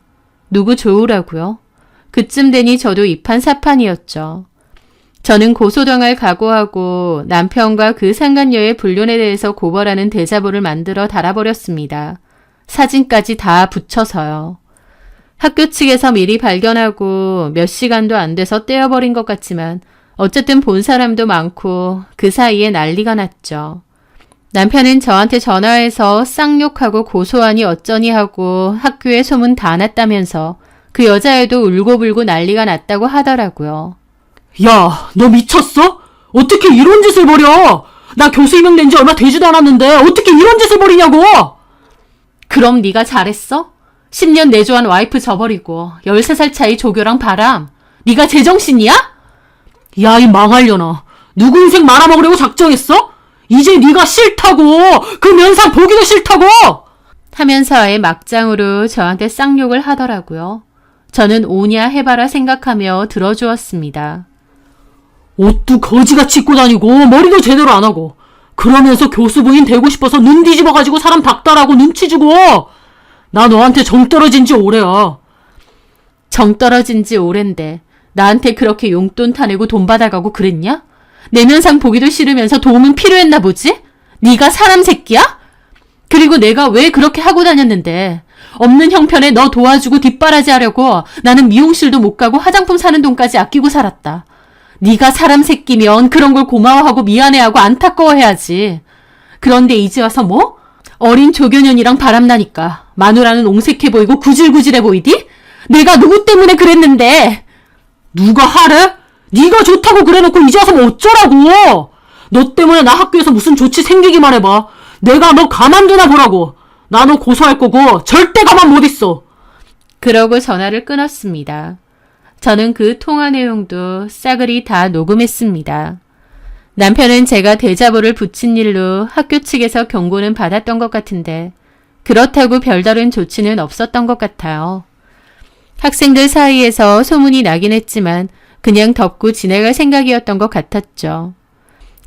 누구 좋으라고요? 그쯤 되니 저도 이판사판이었죠. 저는 고소당할 각오하고 남편과 그 상간녀의 불륜에 대해서 고발하는 대자보를 만들어 달아버렸습니다. 사진까지 다 붙여서요. 학교 측에서 미리 발견하고 몇 시간도 안 돼서 떼어버린 것 같지만 어쨌든 본 사람도 많고 그 사이에 난리가 났죠. 남편은 저한테 전화해서 쌍욕하고 고소하니 어쩌니 하고 학교에 소문 다 났다면서 그 여자애도 울고불고 난리가 났다고 하더라고요. 야, 너 미쳤어? 어떻게 이런 짓을 벌여? 나 교수 임명된 지 얼마 되지도 않았는데 어떻게 이런 짓을 벌이냐고! 그럼 네가 잘했어? 10년 내조한 와이프 저버리고 13살 차이 조교랑 바람. 네가 제정신이야? 야, 이 망할려나. 누구 인생 말아먹으려고 작정했어? 이제 네가 싫다고! 그 면상 보기도 싫다고! 하면서 아예 막장으로 저한테 쌍욕을 하더라고요. 저는 오냐 해봐라 생각하며 들어주었습니다. 옷도 거지같이 입고 다니고 머리도 제대로 안 하고 그러면서 교수부인 되고 싶어서 눈 뒤집어가지고 사람 닥달하고 눈치 주고 나 너한테 정 떨어진 지 오래야. 정 떨어진 지 오랜데 나한테 그렇게 용돈 타내고 돈 받아가고 그랬냐? 내면상 보기도 싫으면서 도움은 필요했나 보지? 네가 사람 새끼야? 그리고 내가 왜 그렇게 하고 다녔는데 없는 형편에 너 도와주고 뒷바라지 하려고 나는 미용실도 못 가고 화장품 사는 돈까지 아끼고 살았다. 네가 사람 새끼면 그런 걸 고마워하고 미안해하고 안타까워해야지. 그런데 이제 와서 뭐? 어린 조교년이랑 바람나니까 마누라는 옹색해 보이고 구질구질해 보이디? 내가 누구 때문에 그랬는데. 누가 하래? 네가 좋다고 그래놓고 이제 와서 뭐 어쩌라고. 너 때문에 나 학교에서 무슨 조치 생기기만 해봐. 내가 너 가만두나 보라고. 나 너 고소할 거고 절대 가만 못 있어. 그러고 전화를 끊었습니다. 저는 그 통화 내용도 싸그리 다 녹음했습니다. 남편은 제가 대자보를 붙인 일로 학교 측에서 경고는 받았던 것 같은데 그렇다고 별다른 조치는 없었던 것 같아요. 학생들 사이에서 소문이 나긴 했지만 그냥 덮고 지나갈 생각이었던 것 같았죠.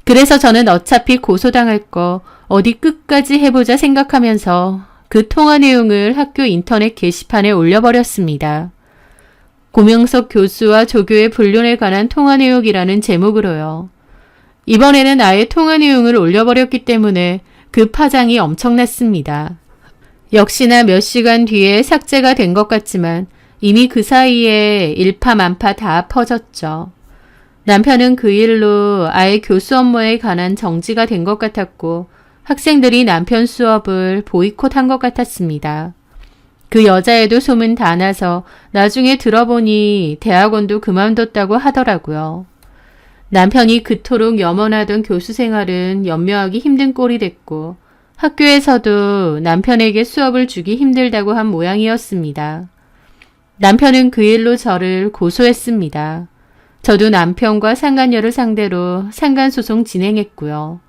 그래서 저는 어차피 고소당할 거 어디 끝까지 해보자 생각하면서 그 통화 내용을 학교 인터넷 게시판에 올려버렸습니다. 고명석 교수와 조교의 불륜에 관한 통화 내용이라는 제목으로요. 이번에는 아예 통화 내용을 올려버렸기 때문에 그 파장이 엄청났습니다. 역시나 몇 시간 뒤에 삭제가 된 것 같지만 이미 그 사이에 일파만파 다 퍼졌죠. 남편은 그 일로 아예 교수 업무에 관한 정지가 된 것 같았고 학생들이 남편 수업을 보이콧한 것 같았습니다. 그 여자애도 소문 다 나서 나중에 들어보니 대학원도 그만뒀다고 하더라고요. 남편이 그토록 염원하던 교수 생활은 연명하기 힘든 꼴이 됐고 학교에서도 남편에게 수업을 주기 힘들다고 한 모양이었습니다. 남편은 그 일로 저를 고소했습니다. 저도 남편과 상간녀를 상대로 상간소송 진행했고요.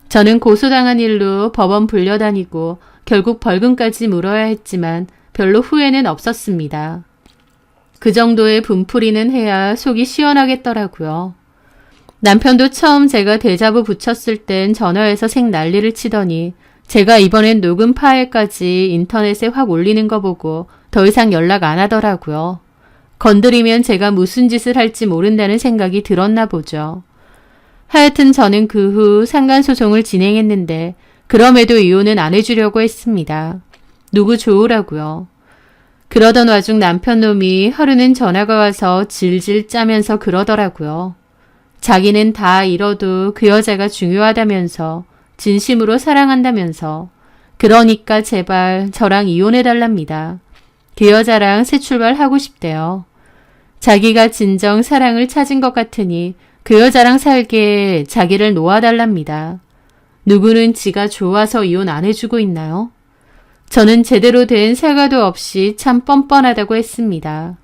저는 고소당한 일로 법원 불려다니고 결국 벌금까지 물어야 했지만 별로 후회는 없었습니다. 그 정도의 분풀이는 해야 속이 시원하겠더라고요. 남편도 처음 제가 대자보 붙였을 땐 전화해서 생 난리를 치더니 제가 이번엔 녹음 파일까지 인터넷에 확 올리는 거 보고 더 이상 연락 안 하더라고요. 건드리면 제가 무슨 짓을 할지 모른다는 생각이 들었나 보죠. 하여튼 저는 그 후 상간소송을 진행했는데 그럼에도 이혼은 안 해주려고 했습니다. 누구 좋으라고요. 그러던 와중 남편 놈이 하루는 전화가 와서 질질 짜면서 그러더라고요. 자기는 다 잃어도 그 여자가 중요하다면서 진심으로 사랑한다면서 그러니까 제발 저랑 이혼해달랍니다. 그 여자랑 새 출발하고 싶대요. 자기가 진정 사랑을 찾은 것 같으니 그 여자랑 살게 자기를 놓아달랍니다. 누구는 지가 좋아서 이혼 안 해주고 있나요? 저는 제대로 된 사과도 없이 참 뻔뻔하다고 했습니다.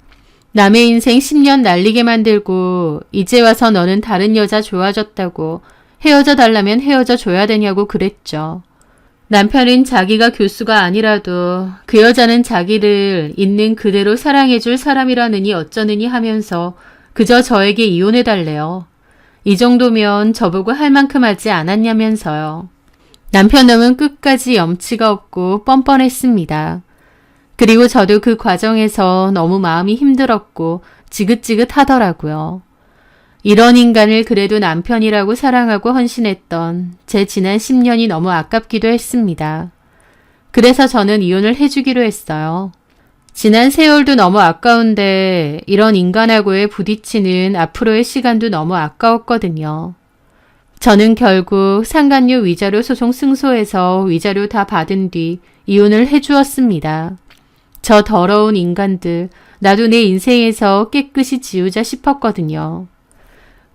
남의 인생 10년 날리게 만들고 이제 와서 너는 다른 여자 좋아졌다고 헤어져 달라면 헤어져 줘야 되냐고 그랬죠. 남편은 자기가 교수가 아니라도 그 여자는 자기를 있는 그대로 사랑해줄 사람이라느니 어쩌느니 하면서 그저 저에게 이혼해달래요. 이 정도면 저보고 할 만큼 하지 않았냐면서요. 남편 놈은 끝까지 염치가 없고 뻔뻔했습니다. 그리고 저도 그 과정에서 너무 마음이 힘들었고 지긋지긋하더라고요. 이런 인간을 그래도 남편이라고 사랑하고 헌신했던 제 지난 10년이 너무 아깝기도 했습니다. 그래서 저는 이혼을 해주기로 했어요. 지난 세월도 너무 아까운데 이런 인간하고의 부딪히는 앞으로의 시간도 너무 아까웠거든요. 저는 결국 상간녀 위자료 소송 승소해서 위자료 다 받은 뒤 이혼을 해주었습니다. 저 더러운 인간들, 나도 내 인생에서 깨끗이 지우자 싶었거든요.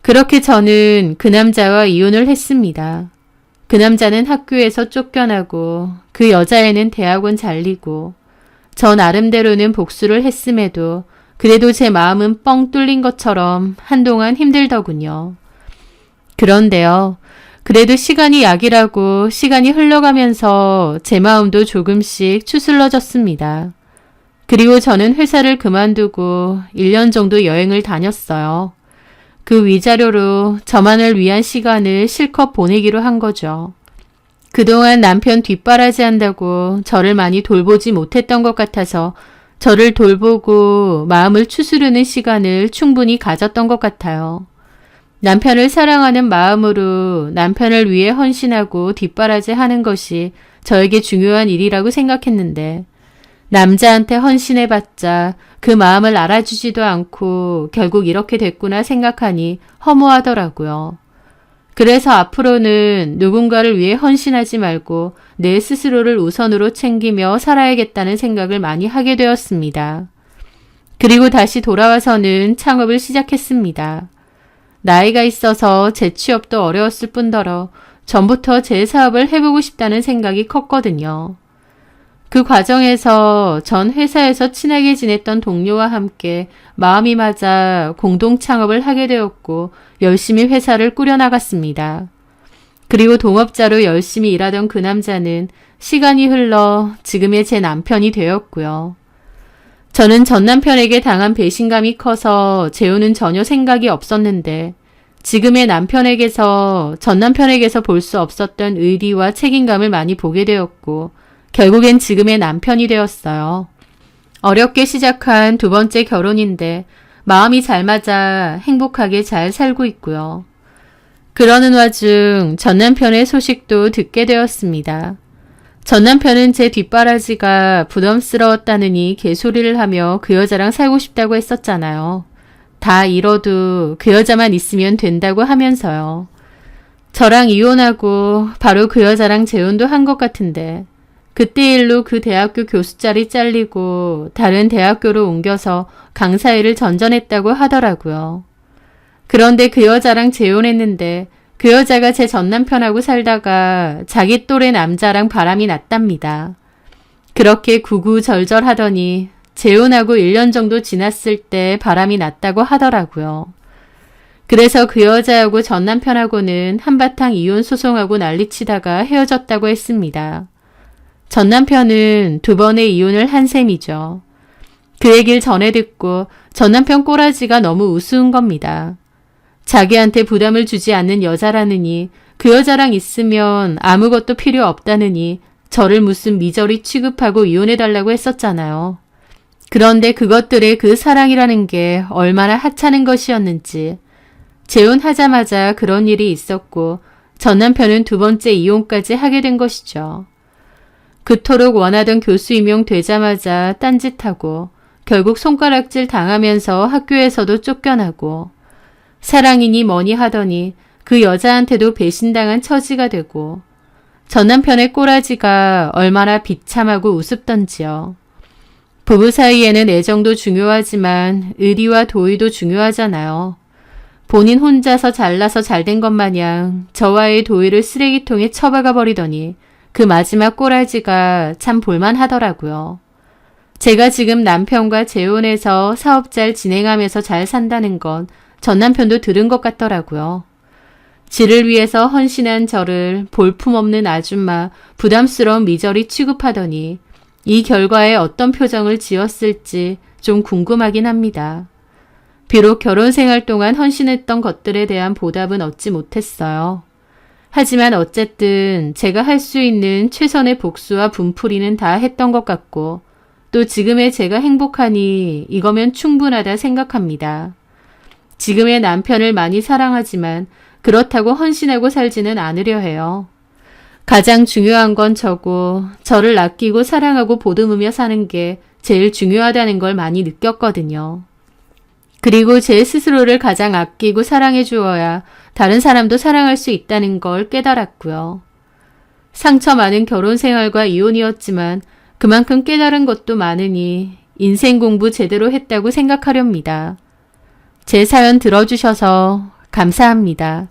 그렇게 저는 그 남자와 이혼을 했습니다. 그 남자는 학교에서 쫓겨나고 그 여자애는 대학원 잘리고 저 나름대로는 복수를 했음에도 그래도 제 마음은 뻥 뚫린 것처럼 한동안 힘들더군요. 그런데요. 그래도 시간이 약이라고 시간이 흘러가면서 제 마음도 조금씩 추슬러졌습니다. 그리고 저는 회사를 그만두고 1년 정도 여행을 다녔어요. 그 위자료로 저만을 위한 시간을 실컷 보내기로 한 거죠. 그동안 남편 뒷바라지 한다고 저를 많이 돌보지 못했던 것 같아서 저를 돌보고 마음을 추스르는 시간을 충분히 가졌던 것 같아요. 남편을 사랑하는 마음으로 남편을 위해 헌신하고 뒷바라지 하는 것이 저에게 중요한 일이라고 생각했는데 남자한테 헌신해봤자 그 마음을 알아주지도 않고 결국 이렇게 됐구나 생각하니 허무하더라고요. 그래서 앞으로는 누군가를 위해 헌신하지 말고 내 스스로를 우선으로 챙기며 살아야겠다는 생각을 많이 하게 되었습니다. 그리고 다시 돌아와서는 창업을 시작했습니다. 나이가 있어서 재취업도 어려웠을 뿐더러 전부터 제 사업을 해보고 싶다는 생각이 컸거든요. 그 과정에서 전 회사에서 친하게 지냈던 동료와 함께 마음이 맞아 공동 창업을 하게 되었고 열심히 회사를 꾸려나갔습니다. 그리고 동업자로 열심히 일하던 그 남자는 시간이 흘러 지금의 제 남편이 되었고요. 저는 전 남편에게 당한 배신감이 커서 재혼은 전혀 생각이 없었는데 지금의 남편에게서 전 남편에게서 볼 수 없었던 의리와 책임감을 많이 보게 되었고 결국엔 지금의 남편이 되었어요. 어렵게 시작한 두 번째 결혼인데 마음이 잘 맞아 행복하게 잘 살고 있고요. 그러는 와중 전 남편의 소식도 듣게 되었습니다. 전 남편은 제 뒷바라지가 부담스러웠다느니 개소리를 하며 그 여자랑 살고 싶다고 했었잖아요. 다 잃어도 그 여자만 있으면 된다고 하면서요. 저랑 이혼하고 바로 그 여자랑 재혼도 한 것 같은데 그때 일로 그 대학교 교수 자리 잘리고 다른 대학교로 옮겨서 강사 일을 전전했다고 하더라고요. 그런데 그 여자랑 재혼했는데 그 여자가 제 전남편하고 살다가 자기 또래 남자랑 바람이 났답니다. 그렇게 구구절절하더니 재혼하고 1년 정도 지났을 때 바람이 났다고 하더라고요. 그래서 그 여자하고 전남편하고는 한바탕 이혼 소송하고 난리치다가 헤어졌다고 했습니다. 전남편은 2번의 이혼을 한 셈이죠. 그 얘기를 전해 듣고 전남편 꼬라지가 너무 우스운 겁니다. 자기한테 부담을 주지 않는 여자라느니 그 여자랑 있으면 아무것도 필요 없다느니 저를 무슨 미저리 취급하고 이혼해달라고 했었잖아요. 그런데 그것들의 그 사랑이라는 게 얼마나 하찮은 것이었는지 재혼하자마자 그런 일이 있었고 전 남편은 2번째 이혼까지 하게 된 것이죠. 그토록 원하던 교수 임용 되자마자 딴짓하고 결국 손가락질 당하면서 학교에서도 쫓겨나고 사랑이니 뭐니 하더니 그 여자한테도 배신당한 처지가 되고 전 남편의 꼬라지가 얼마나 비참하고 우습던지요. 부부 사이에는 애정도 중요하지만 의리와 도의도 중요하잖아요. 본인 혼자서 잘나서 잘된 것 마냥 저와의 도의를 쓰레기통에 처박아 버리더니 그 마지막 꼬라지가 참 볼만하더라고요. 제가 지금 남편과 재혼해서 사업 잘 진행하면서 잘 산다는 건 전 남편도 들은 것 같더라고요. 지를 위해서 헌신한 저를 볼품없는 아줌마, 부담스러운 미저리 취급하더니 이 결과에 어떤 표정을 지었을지 좀 궁금하긴 합니다. 비록 결혼 생활 동안 헌신했던 것들에 대한 보답은 얻지 못했어요. 하지만 어쨌든 제가 할 수 있는 최선의 복수와 분풀이는 다 했던 것 같고 또 지금의 제가 행복하니 이거면 충분하다 생각합니다. 지금의 남편을 많이 사랑하지만 그렇다고 헌신하고 살지는 않으려 해요. 가장 중요한 건 저고 저를 아끼고 사랑하고 보듬으며 사는 게 제일 중요하다는 걸 많이 느꼈거든요. 그리고 제 스스로를 가장 아끼고 사랑해 주어야 다른 사람도 사랑할 수 있다는 걸 깨달았고요. 상처 많은 결혼 생활과 이혼이었지만 그만큼 깨달은 것도 많으니 인생 공부 제대로 했다고 생각하렵니다. 제 사연 들어주셔서 감사합니다.